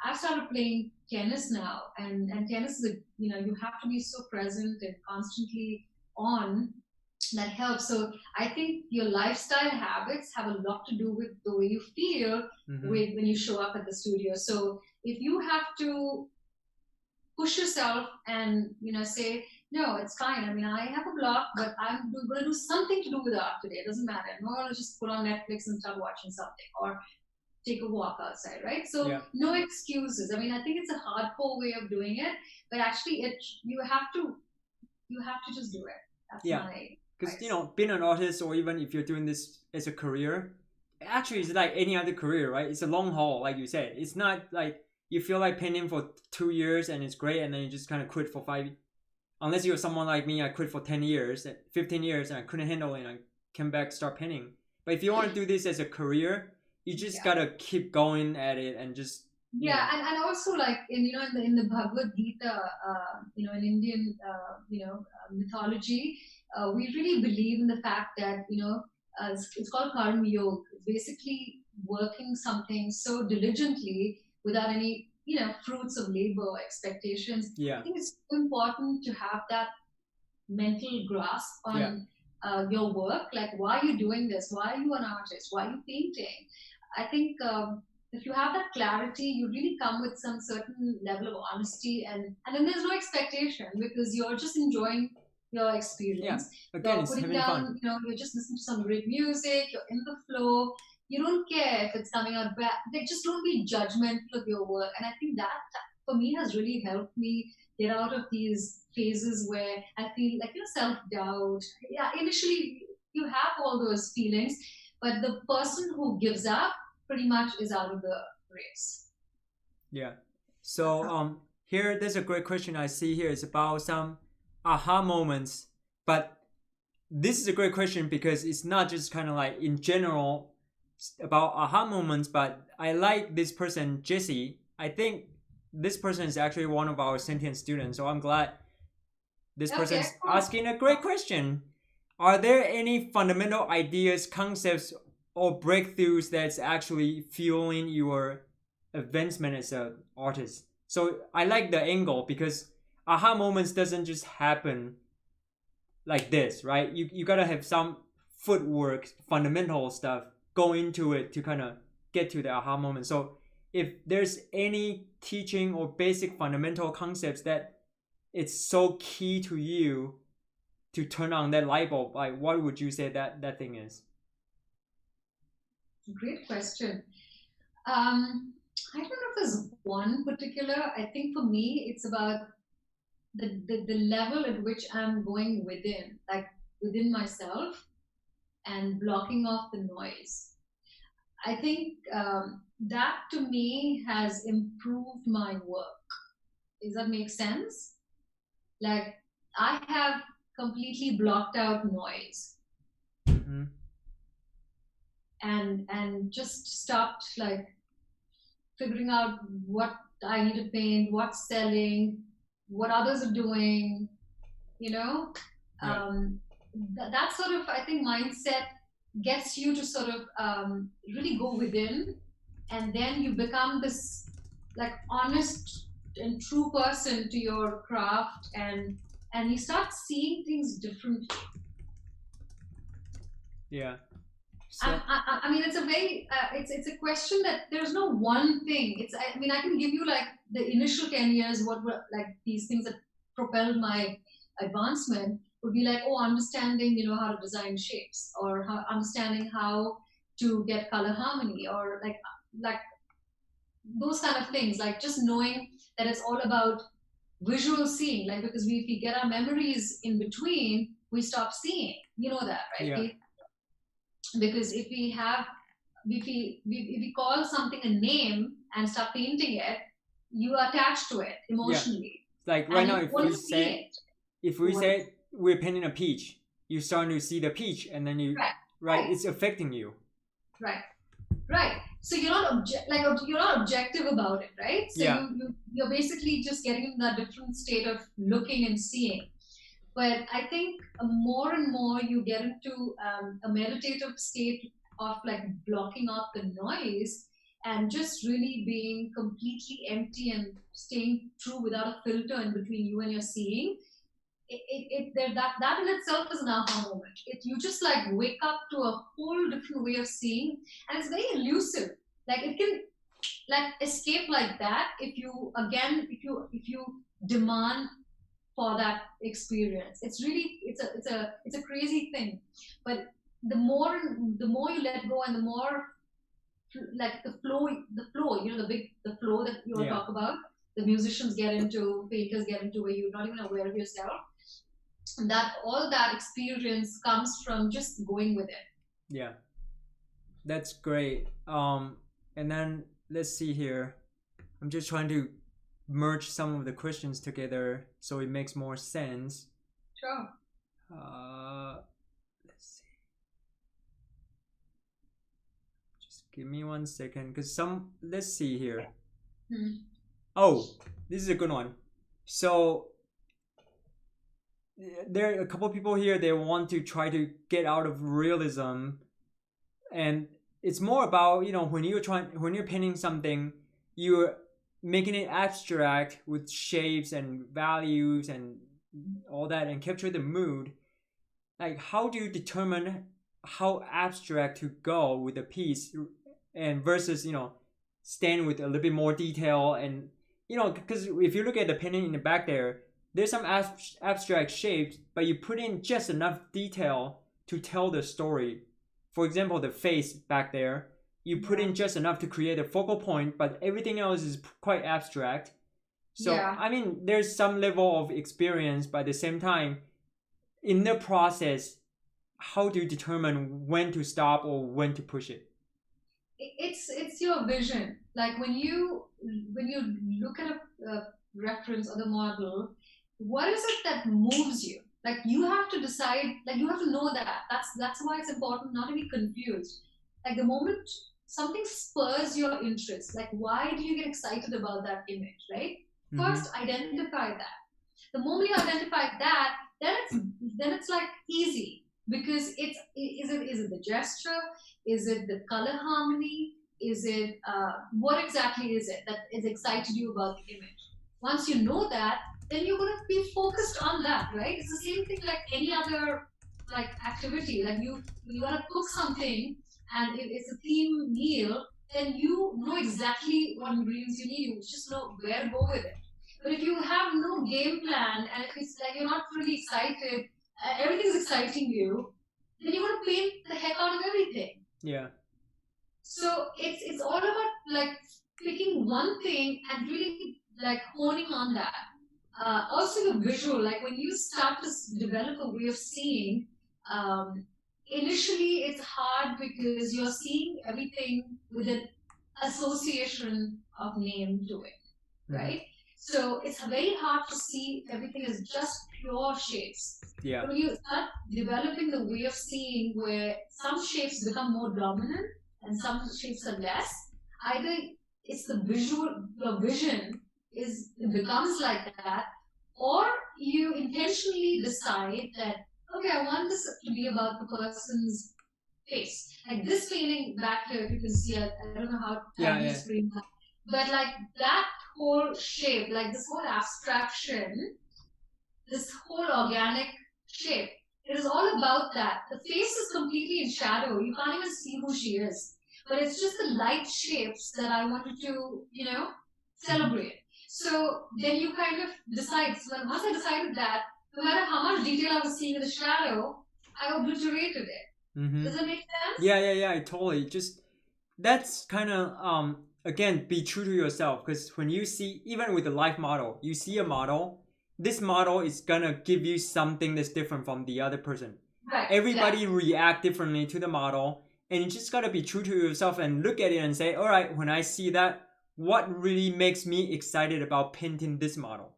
I've started playing tennis now, and tennis is you have to be so present and constantly on. That helps. So I think your lifestyle habits have a lot to do with the way you feel when you show up at the studio. So if you have to push yourself and say, no, it's fine. I mean, I have a block, but I'm going to do something to do with art today. It doesn't matter. I'm not going to just put on Netflix and start watching something or take a walk outside, right? So no excuses. I mean, I think it's a hardcore way of doing it, but actually, you have to just do it. That's my because being an artist, or even if you're doing this as a career, actually it's like any other career, right? It's a long haul, like you said. It's not like you feel like painting for 2 years and it's great, and then you just kind of quit for 5. Unless you're someone like me, I quit for 10 years, 15 years, and I couldn't handle it, and I came back, start painting. But if you want to do this as a career, you just gotta keep going at it and just and also like in the Bhagavad Gita, in Indian mythology, we really believe in the fact that it's called karma yoga. It's basically working something so diligently without any fruits of labor or expectations. I think it's so important to have that mental grasp on your work. Like, why are you doing this? Why are you an artist? Why are you painting? I think if you have that clarity, you really come with some certain level of honesty, and then there's no expectation, because you're just enjoying your experience. Again, you're it's putting having down, fun. You're just listening to some great music, you're in the flow. You don't care if it's coming out bad. Like, just don't be judgmental of your work. And I think that for me has really helped me get out of these phases where I feel like self-doubt. Yeah, initially you have all those feelings, but the person who gives up pretty much is out of the race. Yeah. So here, there's a great question I see here. It's about some aha moments, but this is a great question because it's not just kind of like in general about aha moments, but I like this person, Jesse. I think this person is actually one of our sentient students, so I'm glad this Okay, person's cool. asking a great question. Are there any fundamental ideas, concepts, or breakthroughs that's actually fueling your advancement as an artist? So I like the angle because aha moments doesn't just happen like this, right? You gotta have some footwork, fundamental stuff go into it to kind of get to the aha moment. So if there's any teaching or basic fundamental concepts that it's so key to you to turn on that light bulb, like what would you say that thing is? Great question. I don't know if there's one particular. I think for me, it's about the level at which I'm going within, like within myself, and blocking off the noise. I think that to me has improved my work. Does that make sense? Like I have completely blocked out noise Mm-hmm. and just stopped like figuring out what I need to paint, what's selling, what others are doing, you know. Yeah. That sort of, I think, mindset gets you to sort of really go within, and then you become this like honest and true person to your craft, and you start seeing things differently. Yeah. So I mean, it's a very, it's a question that there's no one thing. I mean, I can give you like the initial 10 years, what were like these things that propelled my advancement would be like, oh, understanding, how to design shapes, or understanding how to get color harmony, or like those kind of things, like just knowing that it's all about visual seeing, like because if we get our memories in between, we stop seeing. You know that, yeah, right? Because if we call something a name and start painting it, you are attached to it yeah. emotionally, Like right and now, you want to see it. if we What? say we're painting a peach, you're starting to see the peach, and then you Right, right, right, it's affecting you. right, right. So you're not you're not objective about it, right? So Yeah, you're basically just getting in that different state of looking and seeing. But I think more and more you get into a meditative state of like blocking out the noise and just really being completely empty and staying true without a filter in between you and your seeing. That in itself is an aha moment. You just like wake up to a whole different way of seeing, and it's very elusive. Like it can like escape like that if you again if you demand for that experience. It's really it's a crazy thing. But the more the more you let go, and the more like the flow, the flow that you all yeah, talk about, the musicians get into, painters get into, where you're not even aware of yourself. And that all that experience comes from just going with it. yeah. That's great. And then let's see here. I'm just trying to merge some of the questions together so it makes more sense. Sure. Let's see. Just give me 1 second, because some. Let's see here. Oh, this is a good one. So there are a couple people here. They want to try to get out of realism, and it's more about when you're painting something, you're making it abstract with shapes and values and all that, and capture the mood. Like, how do you determine how abstract to go with a piece, and versus stand with a little bit more detail, and because if you look at the painting in the back there's some abstract shapes, but you put in just enough detail to tell the story. For example, the face back there, you put in just enough to create a focal point, but everything else is quite abstract. So Yeah. I mean, there's some level of experience, but at the same time, in the process, how do you determine when to stop or when to push it? It's your vision. Like when you look at a reference or the model, what is it that moves you? Like you have to decide. Like you have to know that. That's why it's important not to be confused. Like the moment something spurs your interest, like why do you get excited about that image, right? Mm-hmm. First, identify that. The moment you identify that, then it's like easy because is it the gesture? Is it the color harmony? Is it what exactly is it that is excited you about the image? Once you know that, then you're gonna be focused on that, right? It's the same thing like any other like activity. Like you wanna cook something and if it's a theme meal, then you know exactly what ingredients you need. You just know where to go with it. But if you have no game plan and if it's like you're not really excited, everything's exciting you, then you're gonna paint the heck out of everything. Yeah. So it's all about like picking one thing and really like honing on that. Also the visual, like when you start to develop a way of seeing, initially it's hard because you're seeing everything with an association of name to it, right? So it's very hard to see everything as just pure shapes. Yeah. But when you start developing the way of seeing where some shapes become more dominant and some shapes are less, either it's the visual, your vision it becomes like that, or you intentionally decide that, okay, I want this to be about the person's face. Like this painting back here, if you can see, I don't know how tiny Yeah. screen, but like that whole shape, like this whole abstraction, this whole organic shape, it is all about that. The face is completely in shadow. You can't even see who she is. But it's just the light shapes that I wanted to, celebrate. So then you kind of decide. So once I decided that, no matter how much detail I was seeing in the shadow, I obliterated it. Mm-hmm. Does that make sense? Yeah. Totally. Just that's kind of again, be true to yourself, because when you see, even with the life model, you see a model, this model is gonna give you something that's different from the other person. Right. Everybody react differently to the model, and you just gotta be true to yourself and look at it and say, all right, when I see that, what really makes me excited about painting this model?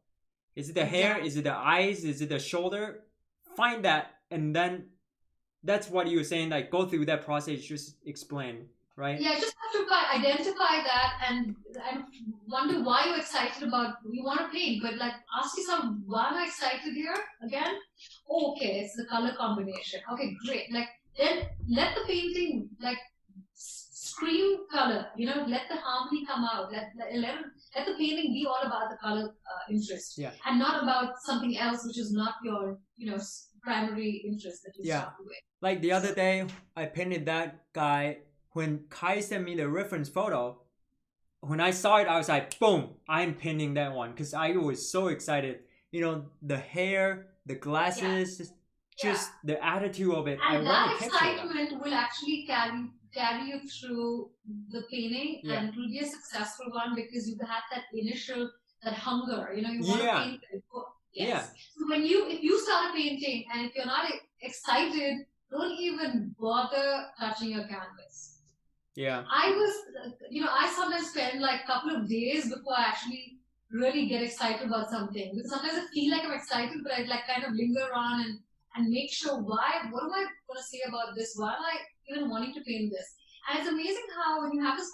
Is it the hair? Is it the eyes? Is it the shoulder? Find that, and then that's what you were saying. Like, go through that process, just explain, right? Yeah, just have to identify that and wonder why you're excited about you want to paint, but like ask yourself, why am I excited here again? Oh, okay, it's the color combination. Okay, great. Like then let the painting like scream color. Let the harmony come out. Let the painting be all about the color interest, and not about something else which is not your primary interest that you start with. Like the other day, I painted that guy. When Kai sent me the reference photo, when I saw it, I was like, boom, I'm painting that one, because I was so excited. The hair, the glasses, just the attitude of it. And that excitement will actually carry you through the painting, and it will be a successful one because you've had that initial, that hunger. You want to paint it. Yes. So if you start painting and if you're not excited, don't even bother touching your canvas. Yeah. I sometimes spend like a couple of days before I actually really get excited about something. Because sometimes I feel like I'm excited, but I like kind of linger on and make sure what am I going to say about this? Why am I even wanting to paint this? And it's amazing how when you have this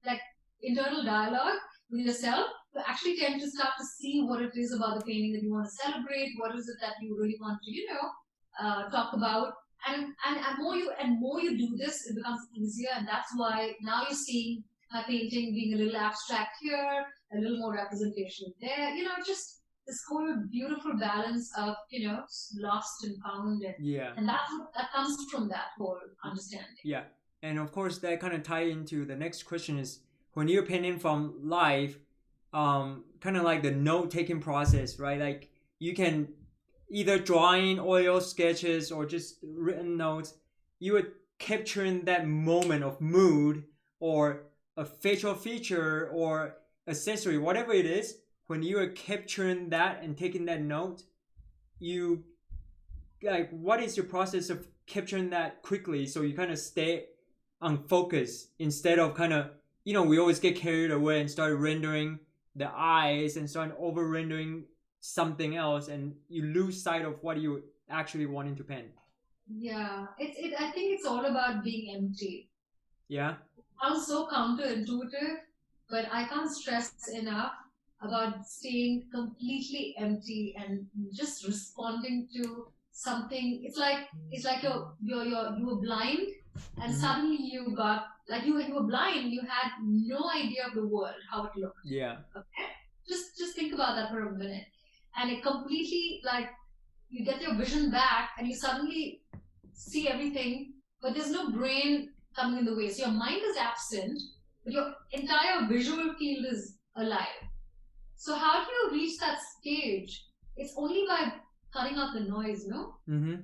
like internal dialogue with yourself, you actually tend to start to see what it is about the painting that you want to celebrate. What is it that you really want to, talk about? And more you do this, it becomes easier, and that's why now you're seeing my painting being a little abstract here, a little more representation there. Just this whole beautiful balance of lost and found, and that comes from that whole understanding. Yeah, and of course that kind of tie into the next question is, when you're painting from life, kind of like the note taking process, right? Like you can either drawing, oil sketches, or just written notes, you are capturing that moment of mood or a facial feature or accessory, whatever it is. When you are capturing that and taking that note, you like, what is your process of capturing that quickly so you kind of stay on focus instead of kind of, we always get carried away and start rendering the eyes and start over rendering something else, and you lose sight of what you actually wanting to paint. Yeah, I think it's all about being empty. Yeah. Sounds so counterintuitive, but I can't stress enough about staying completely empty and just responding to something. It's like you were blind, and Mm-hmm. suddenly you got like you were blind. You had no idea of the world, how it looked. Yeah. Okay, just think about that for a minute, and it completely like you get your vision back, and you suddenly see everything, but there's no brain coming in the way. So your mind is absent, but your entire visual field is alive. So how do you reach that stage? It's only by cutting out the noise, no? Mm-hmm.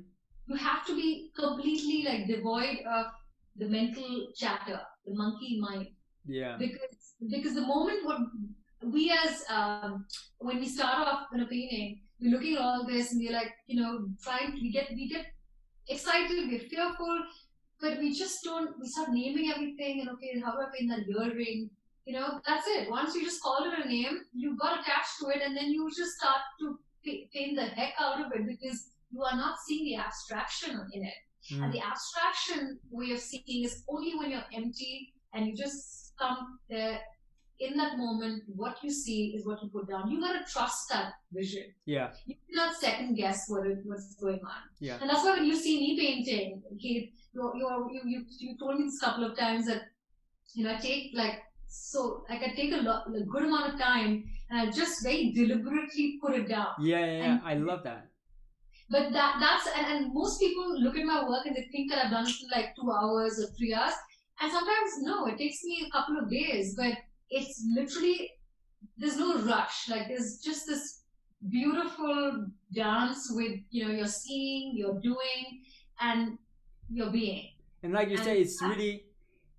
You have to be completely like devoid of the mental chatter, the monkey mind. Yeah. Because the moment what we as when we start off in a painting, we're looking at all this and we're like, trying we get excited, we're fearful, but we just don't. We start naming everything, and okay, how do I paint that earring? That's it. Once you just call it a name, you got attached to it, and then you just start to paint the heck out of it because you are not seeing the abstraction in it. And Mm. the abstraction way of seeing is only when you're empty and you just come there in that moment. What you see is what you put down. You gotta trust that vision. Yeah. You cannot second guess what's going on. Yeah. And that's why when you see me painting, Keith, you told me this a couple of times that I take I take a good amount of time and I just very deliberately put it down. Yeah. I love that. But and most people look at my work and they think that I've done it in like 2 hours or 3 hours. And sometimes no, it takes me a couple of days, but it's literally there's no rush. Like there's just this beautiful dance with you're seeing, you're doing, and you're being. And like you And say, it's really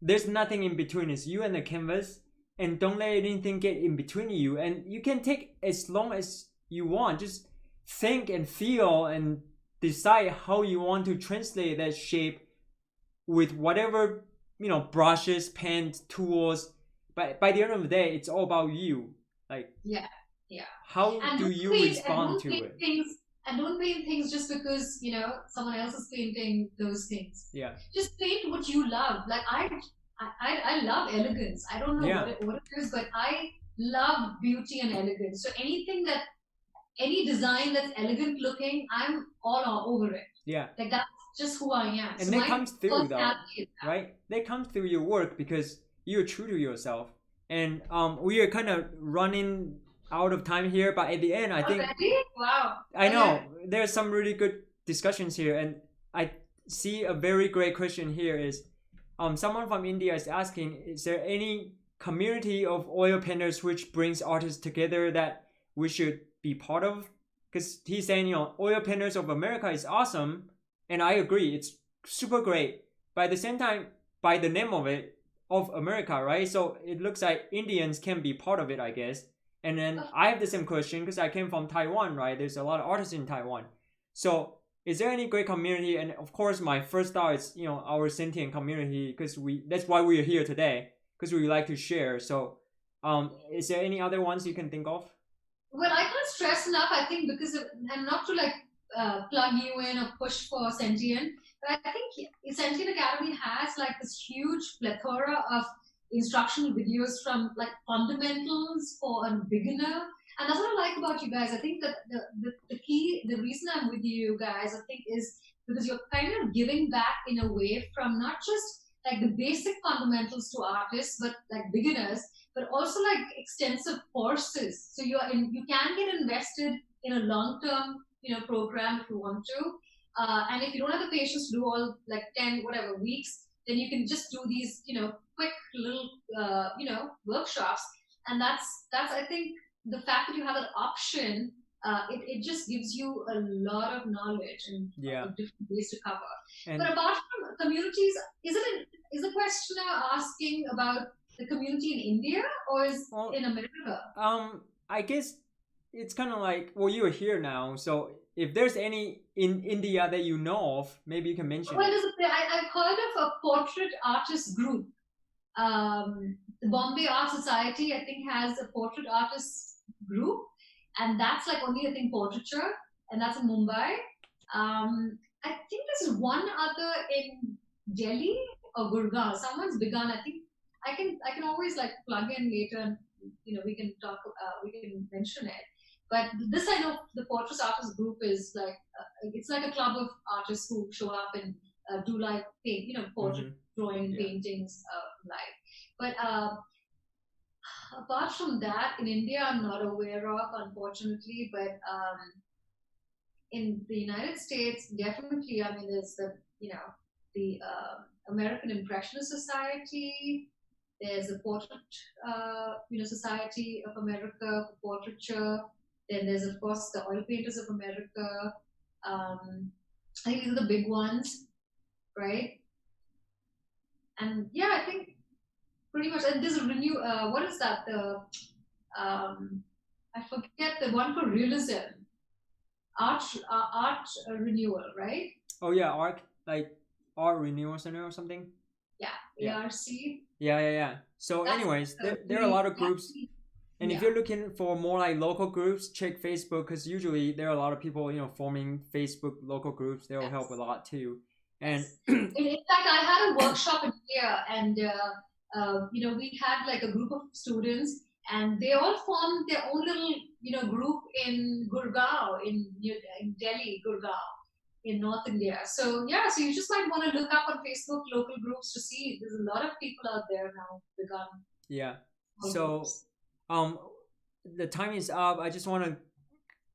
there's nothing in between. It's you and the canvas, and don't let anything get in between you. And you can take as long as you want. Just think and feel and decide how you want to translate that shape with whatever brushes, paint, tools. But by the end of the day, it's all about you. Like yeah. how And do don't you paint respond to it? and don't paint things just because someone else is painting those things. Yeah. Just paint what you love. Like I love elegance. I don't know Yeah. what it is, but I love beauty and elegance. So any design that's elegant looking, I'm all over it. Yeah. Like that's just who I am. And So that my comes through though, personality is that. right? That comes through your work because you're true to yourself. And we are kind of running out of time here, but at the end, I think Already? Wow. I Okay. know there's some really good discussions here, and I see a very great question here is, someone from India is asking, is there any community of oil painters which brings artists together that we should be part of? Because he's saying, oil painters of America is awesome, and I agree, it's super great. But at the same time, by the name of it, of America, right? So it looks like Indians can be part of it, I guess. And then I have the same question because I came from Taiwan, right? There's a lot of artists in Taiwan. So is there any great community? And of course, my first thought is, our sentient community because that's why we're here today because we like to share. So, is there any other ones you can think of? Well, I can't stress enough. I think and not to plug you in or push for Sentient, but I think Sentient Academy has like this huge plethora of instructional videos from like fundamentals for a beginner. And that's what I like about you guys. I think that the key, the reason I'm with you guys, I think, is because you're kind of giving back in a way from not just like the basic fundamentals to artists, but like beginners, but also like extensive courses. So you can get invested in a long-term, program if you want to. And if you don't have the patience to do all like 10 whatever weeks, then you can just do these, quick little, workshops. And that's I think the fact that you have an option, it just gives you a lot of knowledge and different ways to cover. And but apart from communities, is the questioner asking about the community in India or in America? I guess it's kind of like, well, you're here now, so if there's any in India that you know of, maybe you can mention. Well, I've heard of a portrait artist group. The Bombay Art Society, I think, has a portrait artist group, and that's like only I think portraiture, and that's in Mumbai. I think there's one other in Delhi, or Gurgaon. Someone's begun. I think I can always like plug in later, and we can talk. We can mention it. But this I know the Portrait Artists group is like it's like a club of artists who show up and do like paint, portrait Mm-hmm. drawing, Yeah. paintings, live. But apart from that, in India, I'm not aware of, unfortunately. But in the United States, definitely, I mean, there's the American Impressionist Society. There's the Portrait, Society of America for Portraiture. Then there's, of course, the Oil Painters of America. I think these are the big ones, right? And yeah, I think pretty much. And there's a renew. What is that? I forget the one for realism, art renewal, right? Oh yeah, art renewal center or something. Yeah, Yeah. ARC. Yeah. So, That's anyways, there are a lot of groups, actually, and if yeah. you're looking for more like local groups, check Facebook because usually there are a lot of people forming Facebook local groups. They will help a Yes. lot too. And In fact, I had a workshop in India, and we had like a group of students, and they all formed their own little, group in Gurgaon, in Delhi, Gurgaon, in North India. So yeah, so you just might want to look up on Facebook local groups to see. There's a lot of people out there now begun yeah, small so groups. um, the time is up. I just want to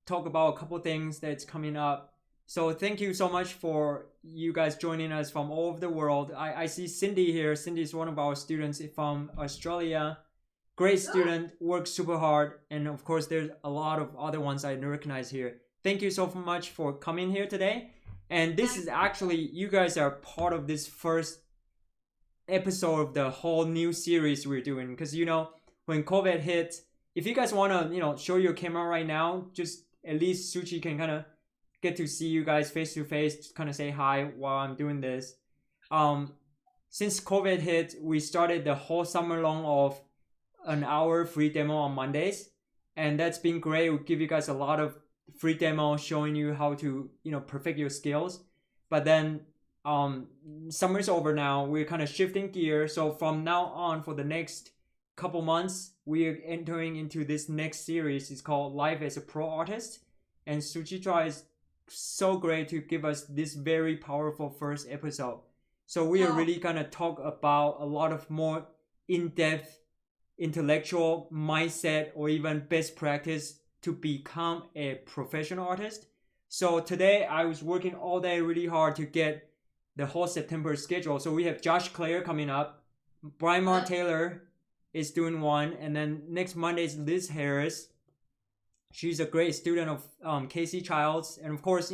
talk about a couple things that's coming up. So thank you so much for you guys joining us from all over the world. I see Cindy here. Cindy is one of our students from Australia. Great student, works super hard, and of course there's a lot of other ones I recognize here. Thank you so much for coming here today. And this is actually, you guys are part of this first episode of the whole new series we're doing because when COVID hit, if you guys want to show your camera right now, just at least Suchi can kind of get to see you guys face to face, kind of say hi while I'm doing this. Since COVID hit, we started the whole summer long of an hour free demo on Mondays, and that's been great. We give you guys a lot of free demo showing you how to perfect your skills. But then summer's over now. We're kind of shifting gear. So from now on, for the next couple months, we are entering into this next series. It's called Life as a Pro Artist, and Suchitra is so great to give us this very powerful first episode. So we are really gonna talk about a lot of more in-depth intellectual mindset or even best practice to become a professional artist. So today I was working all day really hard to get the whole September schedule. So we have Josh Clare coming up, Brian Mar Taylor is doing one, and then next Monday is Liz Harris. She's a great student of Casey Childs, and of course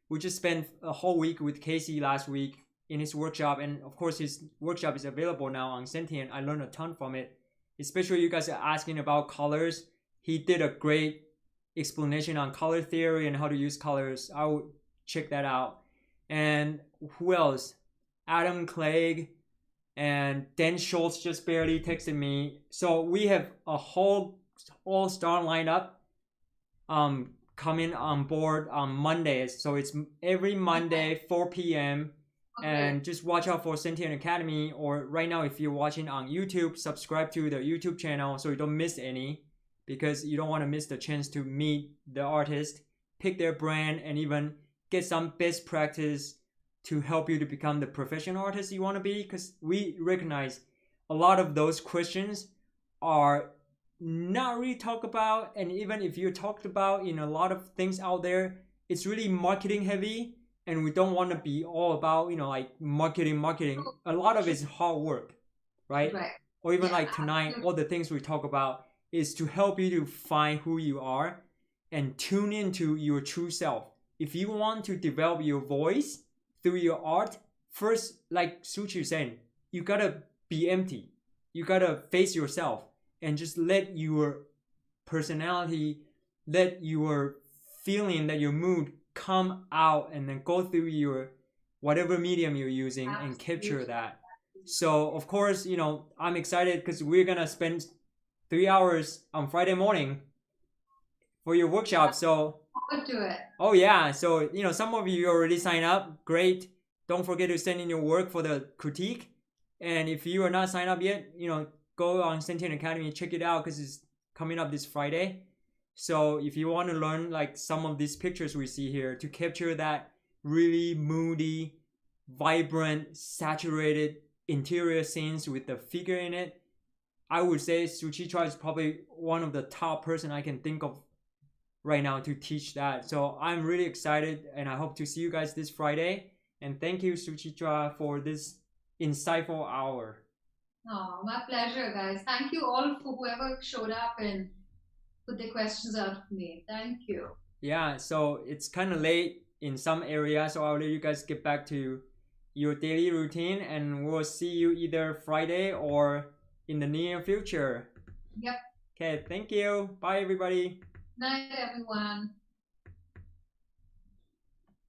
we just spent a whole week with Casey last week in his workshop, and of course his workshop is available now on Sentient. I learned a ton from it, especially you guys are asking about colors. He did a great explanation on color theory and how to use colors. I would check that out. And who else? Adam Clegg and Dan Schultz just barely texted me. So we have a whole all-star lineup coming on board on Mondays. So it's every Monday 4 p.m. And just watch out for Sentient Academy, or right now if you're watching on YouTube, subscribe to the YouTube channel so you don't miss any, because you don't want to miss the chance to meet the artist, pick their brand, and even get some best practice to help you to become the professional artist you want to be. Because we recognize a lot of those questions are not really talked about, and even if you're talked about in a lot of things out there, it's really marketing heavy, and we don't want to be all about like marketing. A lot of it's hard work, right? Or even like tonight, all the things we talk about is to help you to find who you are and tune into your true self. If you want to develop your voice through your art, first, like Suchi saying, you gotta be empty. You gotta face yourself and just let your personality, let your feeling, let your mood come out and then go through your whatever medium you're using and capture that. So of course, I'm excited because we're gonna spend 3 hours on Friday morning for your workshop. So forward to it. oh yeah, so some of you already signed up. Great. don't forget to send in your work for the critique. And if you are not signed up yet, go on Sentient Academy, check it out because it's coming up this Friday. So if you want to learn like some of these pictures we see here to capture that really moody, vibrant, saturated interior scenes with the figure in it, I would say Suchitra is probably one of the top person I can think of right now to teach that. So I'm really excited and I hope to see you guys this Friday. And thank you, Suchitra, for this insightful hour. Oh, my pleasure, guys. Thank you all for whoever showed up and put their questions out for me. Thank you. Yeah, so it's kind of late in some areas, so I'll let you guys get back to your daily routine and we'll see you either Friday or in the near future. Yep. Okay, thank you. Bye, everybody. Night, everyone.